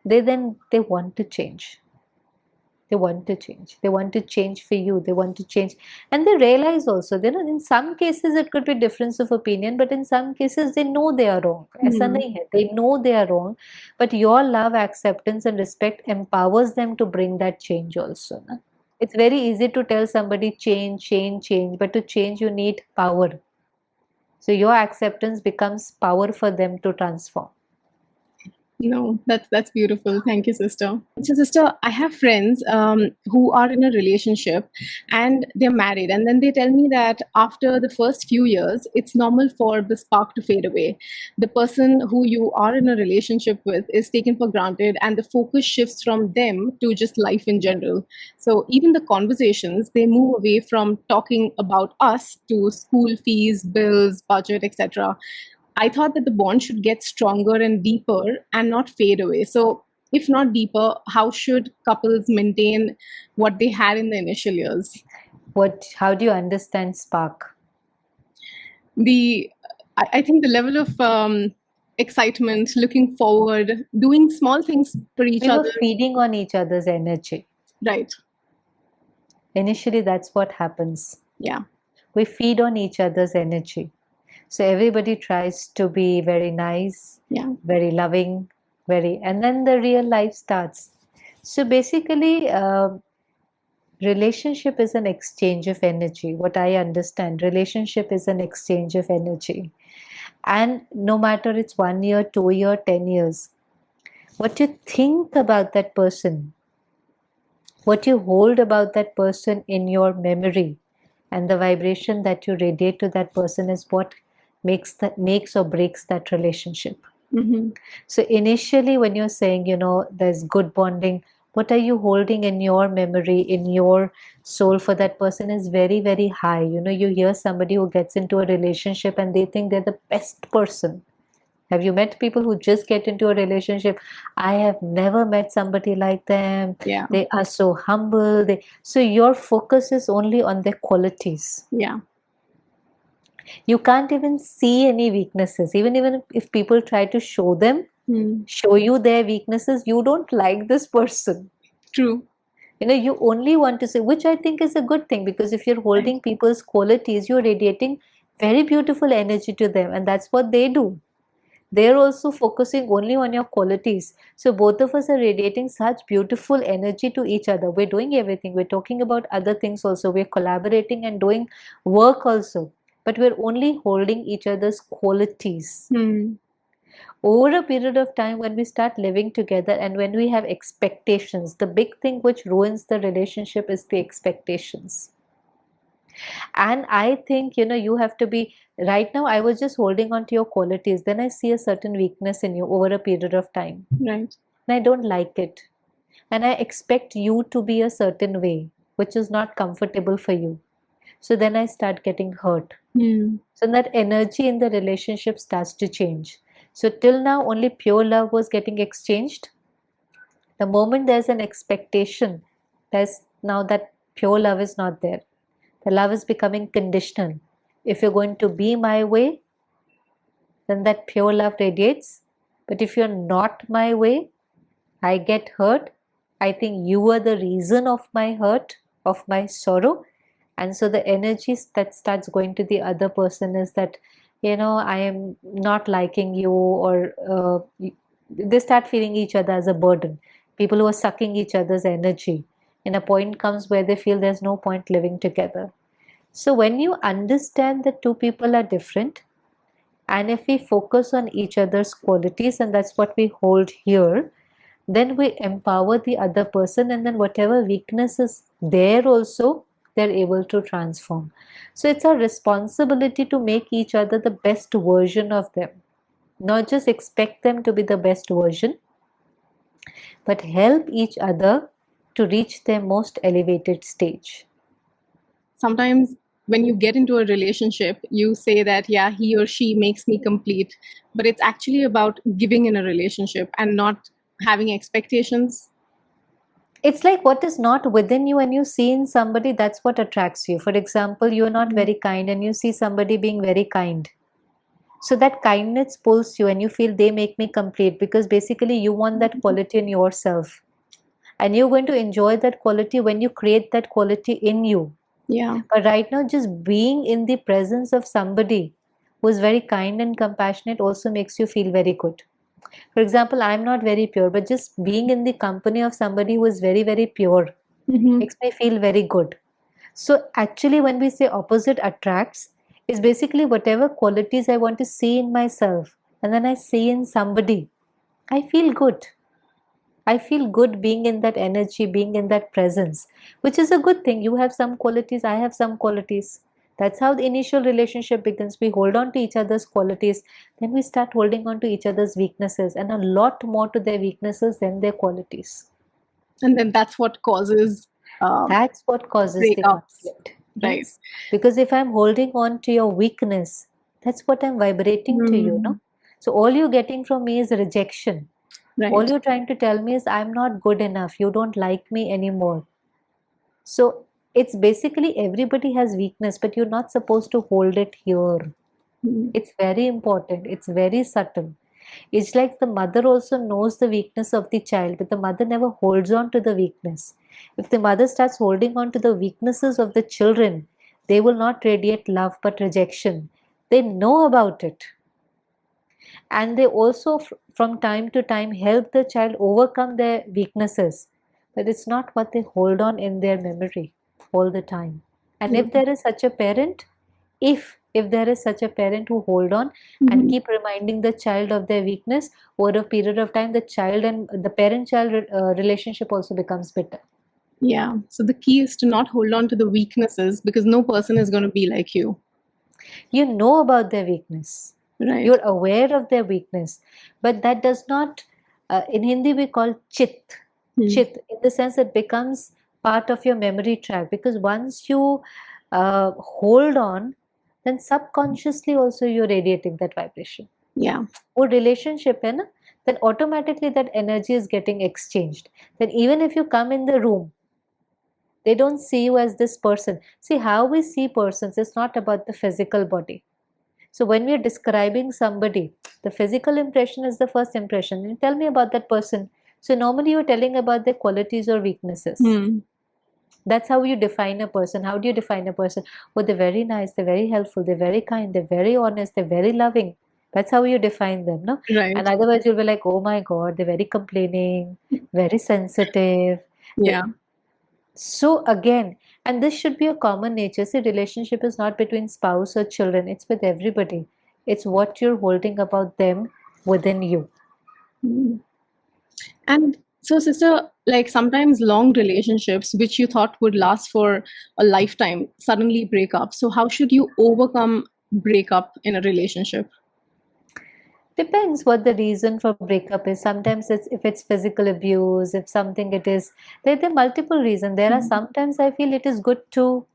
they want to change. They want to change. They want to change for you. They want to change. And they realize also, in some cases it could be difference of opinion, but in some cases they know they are wrong. ऐसा Hmm. नहीं है. They know they are wrong. But your love, acceptance and respect empowers them to bring that change also. Na? It's very easy to tell somebody change, change, change. But to change you need power. So your acceptance becomes power for them to transform. No, that's beautiful. Thank you, sister. So, sister, I have friends who are in a relationship and they're married, and then they tell me that after the first few years, it's normal for the spark to fade away. The person who you are in a relationship with is taken for granted, and the focus shifts from them to just life in general. So, even the conversations, they move away from talking about us to school fees, bills, budget, etc. I thought that the bond should get stronger and deeper and not fade away. So, if not deeper, how should couples maintain what they had in the initial years? How do you understand spark? I think the level of excitement, looking forward, doing small things for each We were other. feeding on each other's energy. Right. Initially, that's what happens. Yeah. We feed on each other's energy. So everybody tries to be very nice, Yeah. very loving, and then the real life starts. So basically, relationship is an exchange of energy. What I understand, relationship is an exchange of energy. And no matter it's 1 year, 2 year, 10 years, what you think about that person, what you hold about that person in your memory, and the vibration that you radiate to that person is what makes or breaks that relationship. Mm-hmm. So initially when you're saying, there's good bonding, what are you holding in your memory, in your soul for that person is very, very high. You hear somebody who gets into a relationship and they think they're the best person. Have you met people who just get into a relationship? I have never met somebody like them. Yeah. They are so humble. So your focus is only on their qualities. Yeah. You can't even see any weaknesses. Even if people try to show them, show you their weaknesses, you don't like this person. True. You only want to say, which I think is a good thing, because if you're holding people's qualities, you're radiating very beautiful energy to them, and that's what they do. They're also focusing only on your qualities. So both of us are radiating such beautiful energy to each other. We're doing everything. We're talking about other things also. We're collaborating and doing work also. But we're only holding each other's qualities. Over a period of time, when we start living together and when we have expectations, the big thing which ruins the relationship is the expectations. And I think, you have to be, right now I was just holding on to your qualities. Then I see a certain weakness in you over a period of time. Right. And I don't like it. And I expect you to be a certain way, which is not comfortable for you. So then I start getting hurt. So that energy in the relationship starts to change. So till now, only pure love was getting exchanged. The moment there's an expectation, there's now that pure love is not there. The love is becoming conditional. If you're going to be my way, then that pure love radiates. But if you're not my way, I get hurt. I think you are the reason of my hurt, of my sorrow. And so the energy that starts going to the other person is that, I am not liking you, or they start feeling each other as a burden. People who are sucking each other's energy. And a point comes where they feel there's no point living together. So when you understand that two people are different, and if we focus on each other's qualities, and that's what we hold here, then we empower the other person, and then whatever weakness is there also, they're able to transform. So it's our responsibility to make each other the best version of them. Not just expect them to be the best version, but help each other to reach their most elevated stage. Sometimes when you get into a relationship, you say that, yeah, he or she makes me complete, but it's actually about giving in a relationship and not having expectations. It's like what is not within you and you see in somebody, that's what attracts you. For example, you're not very kind and you see somebody being very kind. So that kindness pulls you and you feel they make me complete, because basically you want that quality in yourself. And you're going to enjoy that quality when you create that quality in you. Yeah. But right now, just being in the presence of somebody who is very kind and compassionate also makes you feel very good. For example, I'm not very pure, but just being in the company of somebody who is very, very pure makes me feel very good. So actually, when we say opposite attracts, is basically whatever qualities I want to see in myself, and then I see in somebody, I feel good. I feel good being in that energy, being in that presence, which is a good thing. You have some qualities, I have some qualities. That's how the initial relationship begins. We hold on to each other's qualities, then we start holding on to each other's weaknesses, and a lot more to their weaknesses than their qualities. And then that's what causes That's what causes the breakups. conflict. Right. Yes. Because if I'm holding on to your weakness, that's what I'm vibrating to you, no? So all you're getting from me is rejection. All Right. you're trying to tell me is I'm not good enough. You don't like me anymore. So it's basically everybody has weakness, but you're not supposed to hold it here. It's very important. It's very subtle. It's like the mother also knows the weakness of the child, but the mother never holds on to the weakness. If the mother starts holding on to the weaknesses of the children, they will not radiate love but rejection. They know about it. And they also, from time to time, help the child overcome their weaknesses. But it's not what they hold on in their memory all the time. And if there is such a parent, if there is such a parent who hold on and keep reminding the child of their weakness, over a period of time the child and the parent child relationship also becomes better. Yeah. So the key is to not hold on to the weaknesses, because no person is going to be like you. You know about their weakness, Right. you're aware of their weakness, but that does not, in Hindi we call chit, in the sense it becomes part of your memory track, because once you hold on, then subconsciously also you're radiating that vibration. Yeah. Or relationship hai na, then automatically that energy is getting exchanged. Then even if you come in the room, they don't see you as this person. See, how we see persons is not about the physical body. So when we are describing somebody, the physical impression is the first impression. And tell me about that person. So normally you're telling about their qualities or weaknesses. That's how you define a person. How do you define a person? Oh, they're very nice, they're very helpful, they're very kind, they're very honest, they're very loving. That's how you define them, no? Right. And otherwise you'll be like, oh my God, they're very complaining, very sensitive. Yeah. So again, and this should be a common nature. See, relationship is not between spouse or children, it's with everybody. It's what you're holding about them within you. And so, sister, like sometimes long relationships, which you thought would last for a lifetime, suddenly break up. So, how should you overcome breakup in a relationship? Depends what the reason for breakup is. Sometimes it's if it's physical abuse, if something it is, there are multiple reasons. There are sometimes I feel it is good to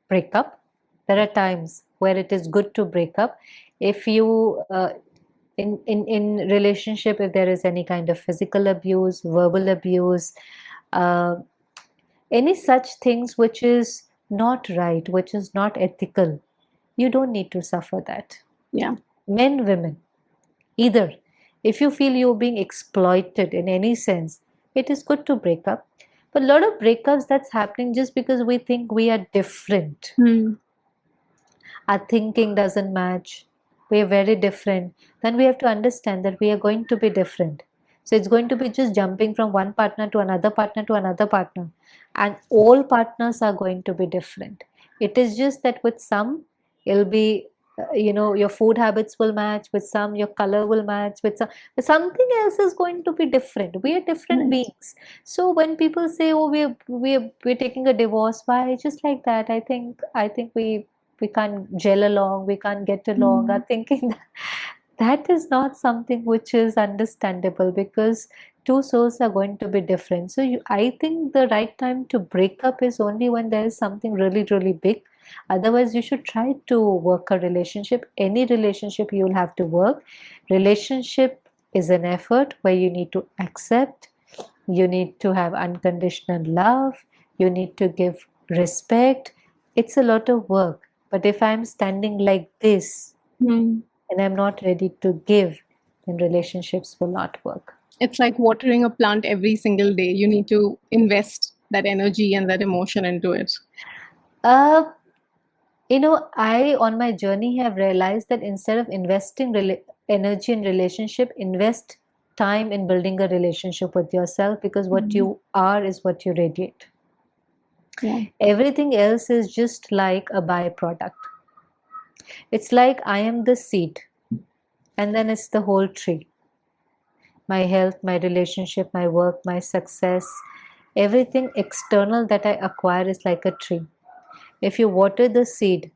break up. There are times where it is good to break up. If you in relationship, if there is any kind of physical abuse, verbal abuse, uh, any such things which is not right, which is not ethical, you don't need to suffer that. Yeah. Men, women, either. If you feel you're being exploited in any sense, it is good to break up. But a lot of breakups that's happening just because we think we are different. Our thinking doesn't match. We are very different. Then we have to understand that we are going to be different. So it's going to be just jumping from one partner to another partner to another partner. And all partners are going to be different. It is just that with some, it'll be, your food habits will match. With some, your color will match. With something else is going to be different. We are different Right. beings. So when people say, "Oh, we're taking a divorce," why? Just like that, I think we can't gel along, we can't get along. I'm thinking that is not something which is understandable, because two souls are going to be different. So I think the right time to break up is only when there is something really, really big. Otherwise, you should try to work a relationship. Any relationship you'll have to work. Relationship is an effort where you need to accept, you need to have unconditional love, you need to give respect. It's a lot of work. But if I'm standing like this Hmm. and I'm not ready to give, then relationships will not work. It's like watering a plant every single day. You need to invest that energy and that emotion into it. Uh, I on my journey have realized that instead of investing energy in relationship, invest time in building a relationship with yourself, because what you are is what you radiate. Yeah. Everything else is just like a byproduct. It's like I am the seed, and then it's the whole tree. My health, my relationship, my work, my success, everything external that I acquire is like a tree. If you water the seed,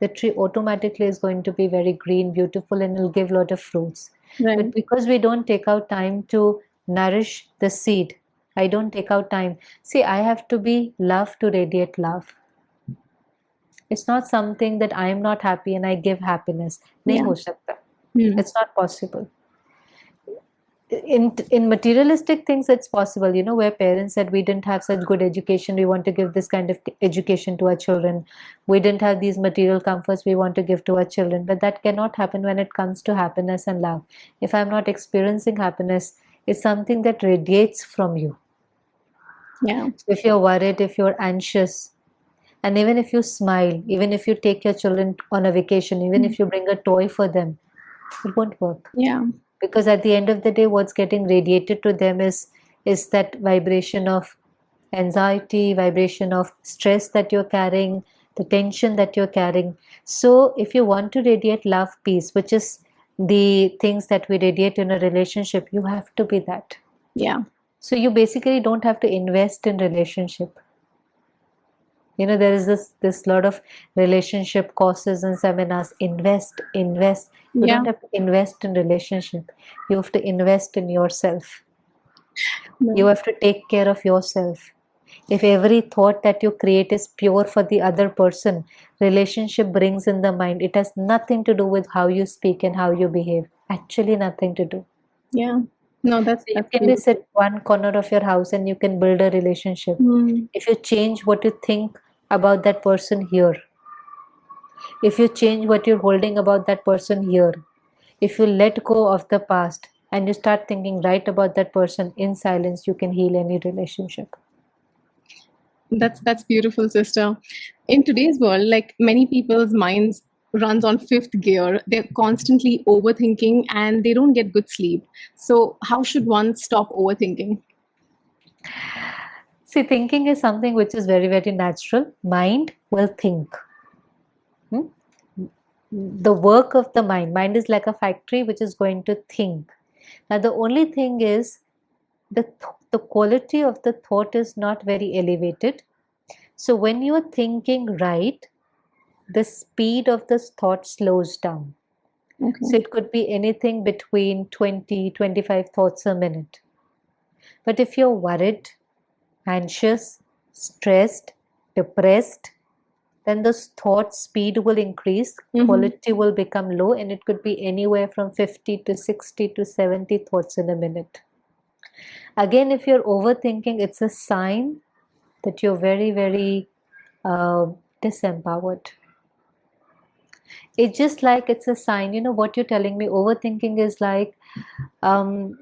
the tree automatically is going to be very green, beautiful, and will give a lot of fruits. But Right. because we don't take out time to nourish the seed, I don't take out time. See, I have to be love to radiate love. It's not something that I am not happy and I give happiness. Nahi Yeah. ho sakta. Hmm. It's not possible. In materialistic things it's possible, where parents said we didn't have such good education, we want to give this kind of education to our children. We didn't have these material comforts, we want to give to our children. But that cannot happen when it comes to happiness and love. If I'm not experiencing happiness, it's something that radiates from you. Yeah. So if you're worried, if you're anxious, and even if you smile, even if you take your children on a vacation, even if you bring a toy for them, it won't work. Yeah. Because at the end of the day, what's getting radiated to them is that vibration of anxiety, vibration of stress that you're carrying, the tension that you're carrying. So if you want to radiate love, peace, which is the things that we radiate in a relationship, you have to be that. Yeah. So you basically don't have to invest in relationship. There is this lot of relationship courses and seminars. Invest. You Yeah. don't have to invest in relationship. You have to invest in yourself. You have to take care of yourself. If every thought that you create is pure for the other person, relationship brings in the mind. It has nothing to do with how you speak and how you behave. Actually, nothing to do. Yeah. No, So you that's can be beautiful. sit one corner of your house and you can build a relationship. Hmm. If you change what you think about that person here, if you change what you're holding about that person here, if you let go of the past and you start thinking right about that person in silence, you can heal any relationship. That's beautiful, sister. In today's world, like many people's minds runs on fifth gear. They're constantly overthinking and they don't get good sleep. So how should one stop overthinking? See, thinking is something which is very, very natural. Mind will think. Hmm? The work of the mind is like a factory which is going to think. Now, the only thing is the quality of the thought is not very elevated. So, when you are thinking right, the speed of this thought slows down. So, Okay. it could be anything between 20-25 thoughts a minute. But if you're worried, anxious, stressed, depressed, then the thought speed will increase, Mm-hmm. quality will become low, and it could be anywhere from 50 to 60 to 70 thoughts in a minute. Again, if you're overthinking, it's a sign that you're very, very disempowered. It's just like it's a sign, what you're telling me. Overthinking is like um,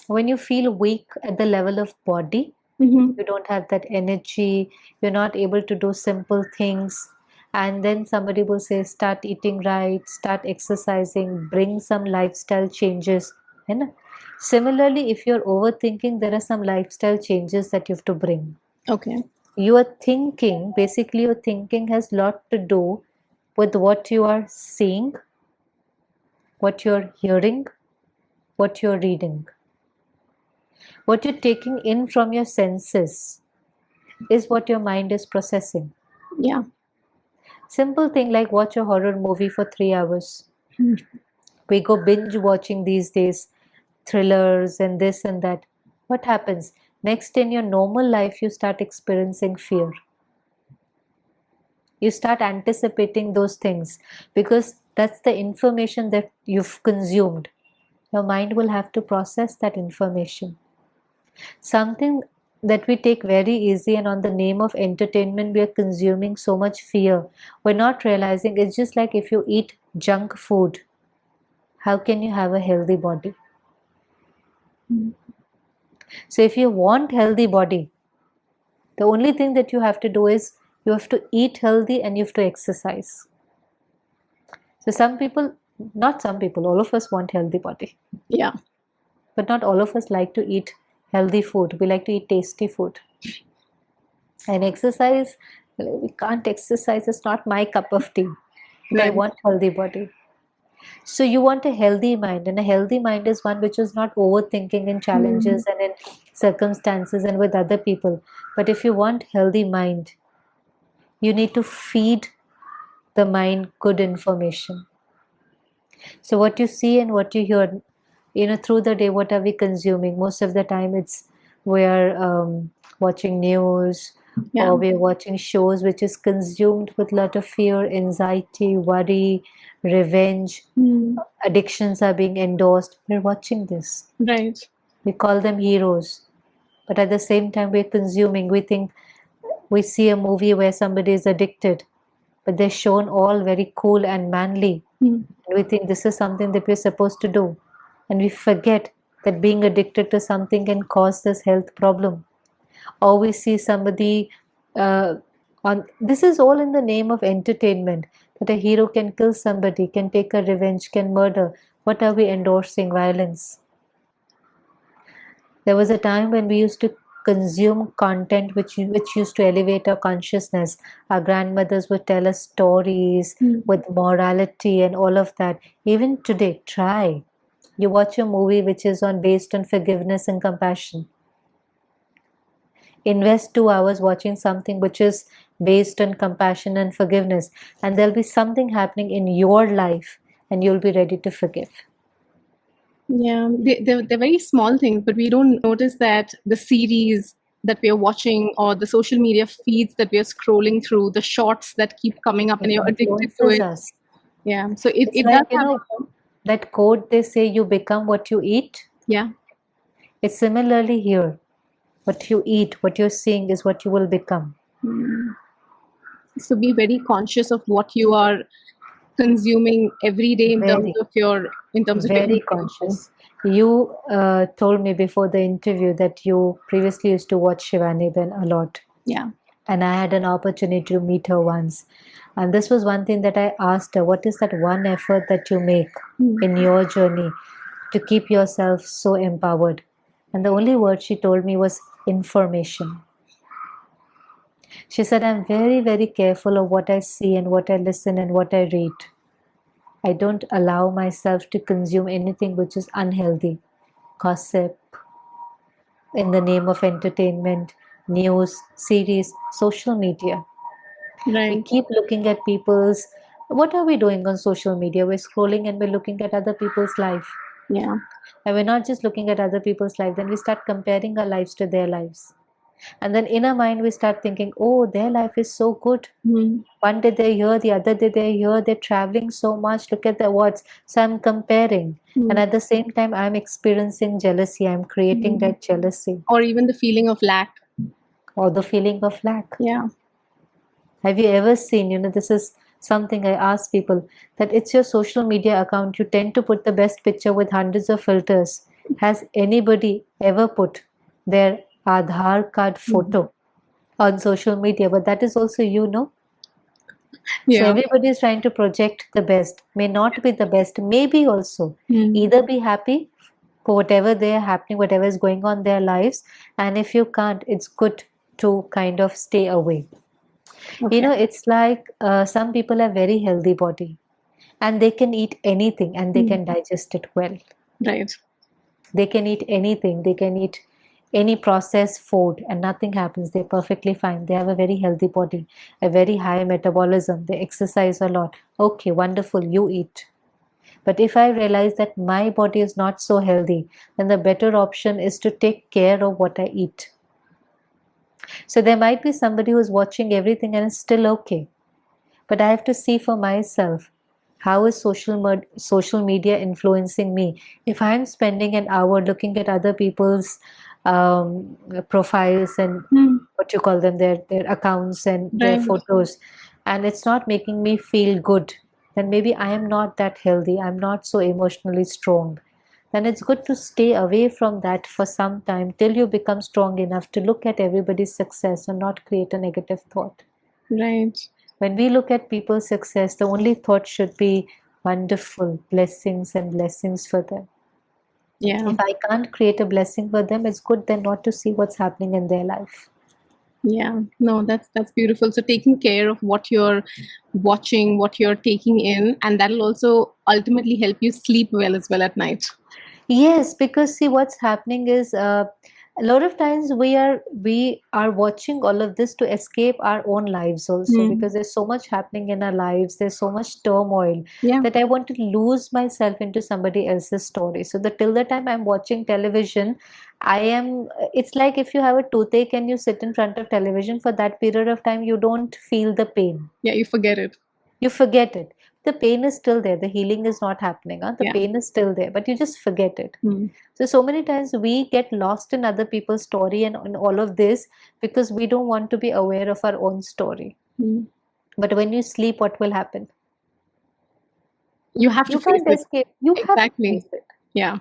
when you feel weak at the level of body, Mm-hmm. you don't have that energy, you're not able to do simple things, and then somebody will say start eating right, start exercising, bring some lifestyle changes. Similarly, if you're overthinking, there are some lifestyle changes that you have to bring. Okay. Your thinking has lot to do with what you are seeing, what you're hearing, what you're reading. What you're taking in from your senses is what your mind is processing. Yeah. Simple thing like watch a horror movie for 3 hours. We go binge watching these days, thrillers and this and that. what happens? Next, in your normal life, you start experiencing fear. You start anticipating those things because that's the information that you've consumed. Your mind will have to process that information. Something that we take very easy, and on the name of entertainment, we are consuming so much fear. We're not realizing it's just like if you eat junk food, how can you have a healthy body? So if you want healthy body, the only thing that you have to do is you have to eat healthy and you have to exercise. So some people, not some people, all of us want healthy body. Yeah. But not all of us like to eat healthy food. We like to eat tasty food. And exercise, we can't exercise. It's not my cup of tea. But I Right. want healthy body. So you want a healthy mind, and a healthy mind is one which is not overthinking in challenges and in circumstances and with other people. But if you want healthy mind, you need to feed the mind good information. So what you see and what you hear, through the day, what are we consuming? Most of the time, we're watching news, Yeah. or we're watching shows which is consumed with a lot of fear, anxiety, worry, revenge. Addictions are being endorsed. We're watching this. Right. We call them heroes, but at the same time, we're consuming. We think we see a movie where somebody is addicted, but they're shown all very cool and manly. We think this is something that we're supposed to do, and we forget that being addicted to something can cause this health problem. Or we see somebody on this is all in the name of entertainment, that a hero can kill somebody, can take a revenge, can murder. What are we endorsing? Violence. There was a time when we used to consume content which used to elevate our consciousness. Our grandmothers would tell us stories with morality and all of that. Even today, try. You watch a movie which is based on forgiveness and compassion. Invest 2 hours watching something which is based on compassion and forgiveness, and there'll be something happening in your life, and you'll be ready to forgive. Yeah, they're very small things, but we don't notice that the series that we are watching or the social media feeds that we are scrolling through, the shorts that keep coming up and It you're addicted to influences it. us. Yeah, so it, It's it does like, have. that quote they say, you become what you eat. Yeah, It's similarly here. What you eat, what you're seeing is what you will become. so be very conscious of what you are consuming every day in terms Very, of your very information. conscious. You told me before the interview that you previously used to watch Shivani Ben a lot. Yeah. And I had an opportunity to meet her once. And this was one thing that I asked her, what is that one effort that you make in your journey to keep yourself so empowered? And the only word she told me was information. She said, I'm very, very careful of what I see and what I listen and what I read. I don't allow myself to consume anything which is unhealthy. Gossip, in the name of entertainment, news, series, social media. We Right. keep looking at people's, what are we doing on social media? We're scrolling and we're looking at other people's life. Yeah. And we're not just looking at other people's life, then we start comparing our lives to their lives. And then in our mind, we start thinking, oh, their life is so good. One day they're here, the other day they're here, they're traveling so much, look at the awards. So I'm comparing. And at the same time, I'm experiencing jealousy. I'm creating that jealousy Or even the feeling of lack. or the feeling of lack. Yeah. Have you ever seen, this is something I ask people, that it's your social media account. You tend to put the best picture with hundreds of filters. Has anybody ever put their Aadhaar card photo on social media? But that is also So Yeah. everybody is trying to project the best. May not be the best, maybe also. Either be happy for whatever they are happening, whatever is going on in their lives. And if you can't, it's good to kind of stay away. Okay. It's like some people have very healthy body and they can eat anything and they can digest it well. Right. They can eat anything. They can eat any processed food and nothing happens. They're perfectly fine. They have a very healthy body, a very high metabolism. They exercise a lot. Okay, wonderful. You eat. But if I realize that my body is not so healthy, then the better option is to take care of what I eat. So there might be somebody who's watching everything and is still okay. But I have to see for myself, how is social media influencing me? If I'm spending an hour looking at other people's profiles and Hmm. what you call them, their accounts and their Right. photos, and it's not making me feel good, then maybe I am not that healthy. I'm not so emotionally strong. Then it's good to stay away from that for some time till you become strong enough to look at everybody's success and not create a negative thought. Right. When we look at people's success, the only thought should be wonderful blessings and blessings for them. Yeah. If I can't create a blessing for them, it's good then not to see what's happening in their life. Yeah. No, that's beautiful. So taking care of what you're watching, what you're taking in, and that'll also ultimately help you sleep well as well at night. Yes, because see what's happening is a lot of times we are watching all of this to escape our own lives also, Hmm. because there's so much happening in our lives, there's so much turmoil Yeah. that I want to lose myself into somebody else's story. So that till the time I'm watching television, it's like if you have a toothache and you sit in front of television for that period of time, you don't feel the pain. Yeah, you forget it. You forget it. The pain is still there. The healing is not happening. Huh? The Yeah. pain is still there, but you just forget it. Hmm. So many times we get lost in other people's story and all of this because we don't want to be aware of our own story. Hmm. But when you sleep, what will happen? You have to You face can't it. escape. You have to Exactly. face it. Yeah.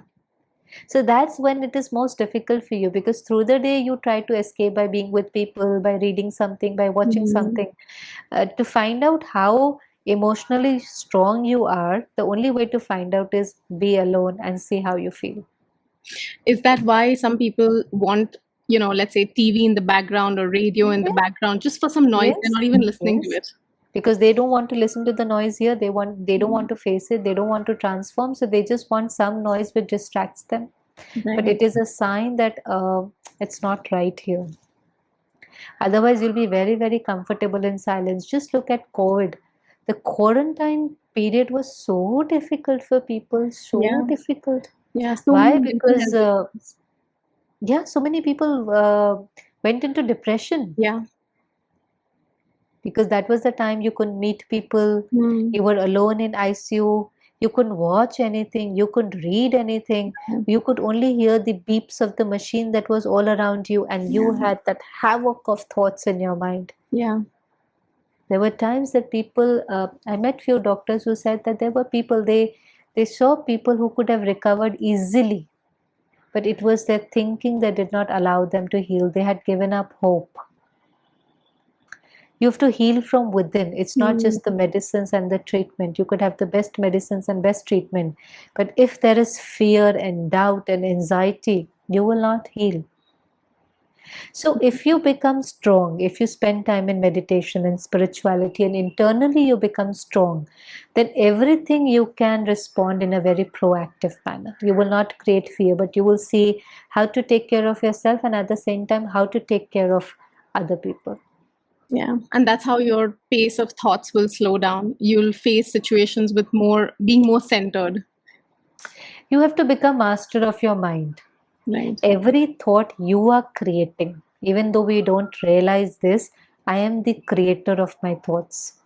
So that's when it is most difficult for you, because through the day you try to escape by being with people, by reading something, by watching Hmm. something. To find out how emotionally strong you are, the only way to find out is be alone and see how you feel. Is that why some people want, let's say TV in the background or radio in the Yeah. background just for some noise? They're Yes, not even listening to yes. it. Because they don't want to listen to the noise here. They don't want to face it. They don't want to transform. So they just want some noise which distracts them. But Right. it is a sign that it's not right here. Otherwise, you'll be very, very comfortable in silence. Just look at COVID. The quarantine period was so difficult for people, so Yeah. difficult. Yeah. So many Why? mental Because, health issues. yeah, so many people went into depression Yeah. because that was the time you couldn't meet people, Hmm. you were alone in ICU, you couldn't watch anything, you couldn't read anything, you could only hear the beeps of the machine that was all around you, and you Yeah. had that havoc of thoughts in your mind. Yeah. There were times that people, I met few doctors who said that there were people, they saw people who could have recovered easily, but it was their thinking that did not allow them to heal. They had given up hope. You have to heal from within. It's not Hmm. just the medicines and the treatment. You could have the best medicines and best treatment, but if there is fear and doubt and anxiety, you will not heal. So if you become strong, if you spend time in meditation and spirituality and internally you become strong, then everything you can respond in a very proactive manner. You will not create fear, but you will see how to take care of yourself and at the same time how to take care of other people. Yeah. And that's how your pace of thoughts will slow down. You'll face situations with being more centered. You have to become master of your mind. Right. Every thought you are creating, even though we don't realize this, I am the creator of my thoughts.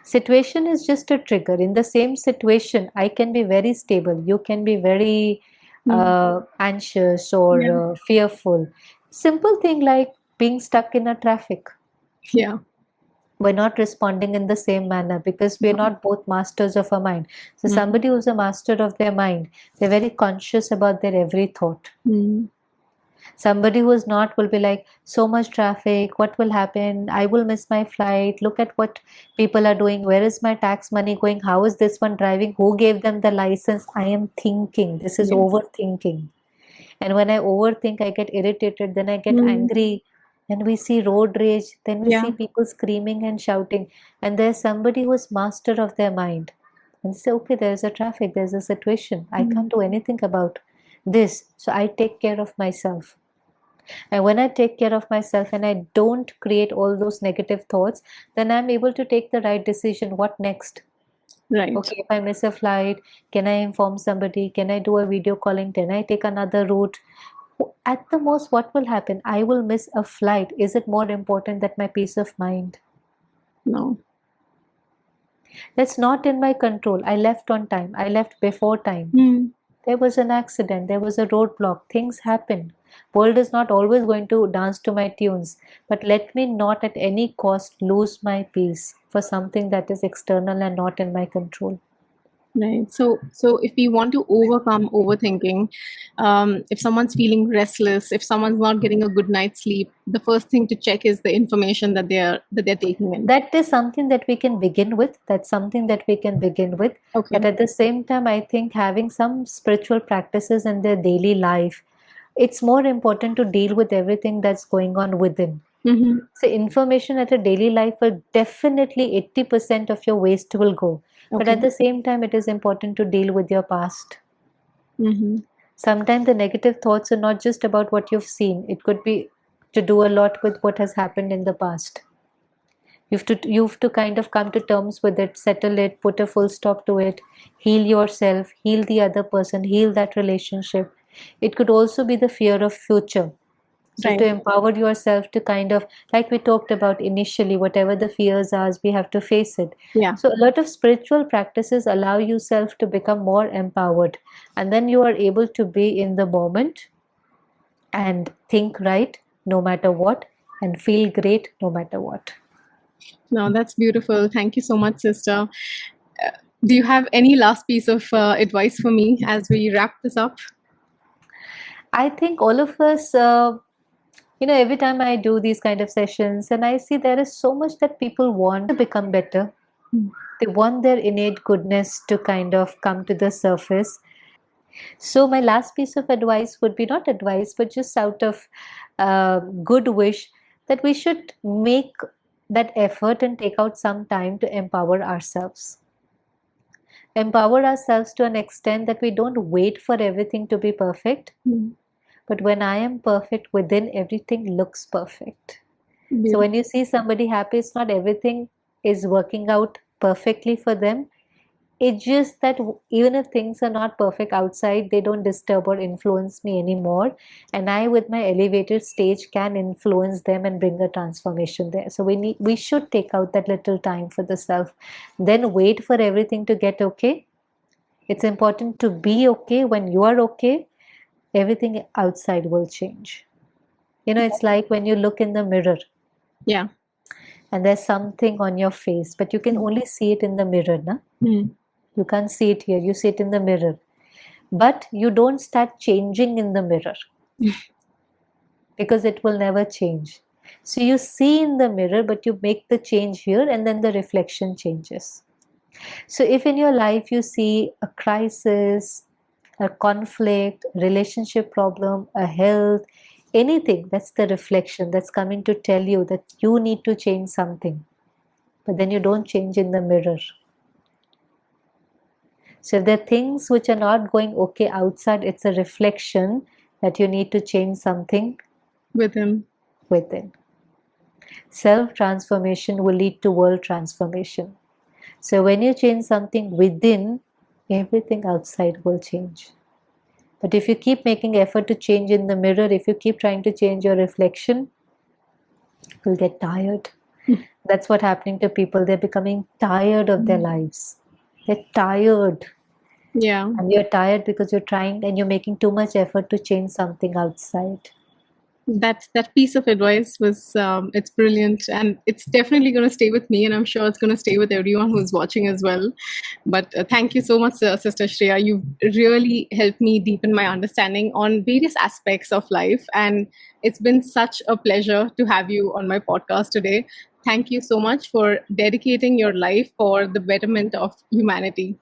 Situation is just a trigger. In the same situation, I can be very stable. You can be very Hmm. anxious or Yeah. fearful. Simple thing like being stuck in a traffic. Yeah. We're not responding in the same manner because we're not both masters of our mind. So Hmm. somebody who's a master of their mind, they're very conscious about their every thought. Hmm. Somebody who is not will be like, so much traffic, what will happen? I will miss my flight. Look at what people are doing. Where is my tax money going? How is this one driving? Who gave them the license? I am thinking. This is Yeah. overthinking. And when I overthink, I get irritated, then I get Hmm. angry. Then we see road rage, then we Yeah. see people screaming and shouting. And there's somebody who is master of their mind. And they say, okay, there's a traffic, there's a situation. I Hmm. can't do anything about this. So I take care of myself. And when I take care of myself and I don't create all those negative thoughts, then I'm able to take the right decision. What next? Right. Okay, if I miss a flight, can I inform somebody? Can I do a video calling? Can I take another route? At the most, what will happen? I will miss a flight. Is it more important than my peace of mind? No. That's not in my control. I left on time. I left before time. Mm. There was an accident. There was a roadblock. Things happen. World is not always going to dance to my tunes. But let me not at any cost lose my peace for something that is external and not in my control. Right. So if we want to overcome overthinking, if someone's feeling restless, if someone's not getting a good night's sleep, the first thing to check is the information that they're taking in. That is something that we can begin with. That's something that we can begin with. Okay. But at the same time, I think having some spiritual practices in their daily life, it's more important to deal with everything that's going on within. Mm-hmm. So information at a daily life will definitely 80% of your waste will go. But Okay. at the same time, it is important to deal with your past. Mm-hmm. Sometimes the negative thoughts are not just about what you've seen. It could be to do a lot with what has happened in the past. You have to kind of come to terms with it, settle it, put a full stop to it, heal yourself, heal the other person, heal that relationship. It could also be the fear of future. So Right. to empower yourself to kind of, like we talked about initially, whatever the fears are, we have to face it. Yeah. So a lot of spiritual practices allow yourself to become more empowered, and then you are able to be in the moment and think right no matter what, and feel great no matter what. No, that's beautiful. Thank you so much, sister. Do you have any last piece of advice for me as we wrap this up? I think all of us, every time I do these kind of sessions, and I see there is so much that people want to become better. They want their innate goodness to kind of come to the surface. So, my last piece of advice would be not advice, but just out of good wish that we should make that effort and take out some time to empower ourselves. Empower ourselves to an extent that we don't wait for everything to be perfect. Mm. But when I am perfect within, everything looks perfect. So Beautiful. when you see somebody happy, it's not everything is working out perfectly for them. It's just that even if things are not perfect outside, they don't disturb or influence me anymore. And I, with my elevated stage, can influence them and bring a transformation there. So we should take out that little time for the self. Then wait for everything to get okay. It's important to be okay. When you are okay, everything outside will change. It's like when you look in the mirror Yeah. and there's something on your face, but you can only see it in the mirror, na? Mm. You can't see it here, you see it in the mirror. But you don't start changing in the mirror because it will never change. So you see in the mirror, but you make the change here, and then the reflection changes. So if in your life you see a crisis, a conflict, relationship problem, a health, anything, that's the reflection that's coming to tell you that you need to change something. But then you don't change in the mirror. So if there are things which are not going okay outside, it's a reflection that you need to change something With him. within. Self-transformation will lead to world transformation. So when you change something within, everything outside will change. But if you keep making effort to change in the mirror, if you keep trying to change your reflection, you'll get tired. That's what's happening to people. They're becoming tired of their lives. They're tired. Yeah. And you're tired because you're trying and you're making too much effort to change something outside. That piece of advice was it's brilliant, and it's definitely going to stay with me, and I'm sure it's going to stay with everyone who's watching as well. But thank you so much, Sister Shreya. You've really helped me deepen my understanding on various aspects of life, and it's been such a pleasure to have you on my podcast today. Thank you so much for dedicating your life for the betterment of humanity.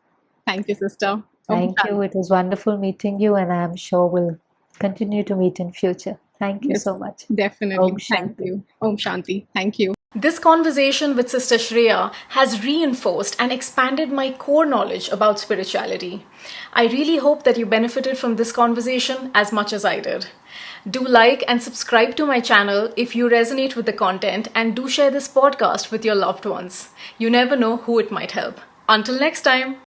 Thank you, sister. Thank you. It was wonderful meeting you, and I'm sure we'll continue to meet in future. Thank you Yes, so much. definitely. Om Thank Shanti. you. Om Shanti. Thank you. This conversation with Sister Shreya has reinforced and expanded my core knowledge about spirituality. I really hope that you benefited from this conversation as much as I did. Do like and subscribe to my channel if you resonate with the content, and do share this podcast with your loved ones. You never know who it might help. Until next time.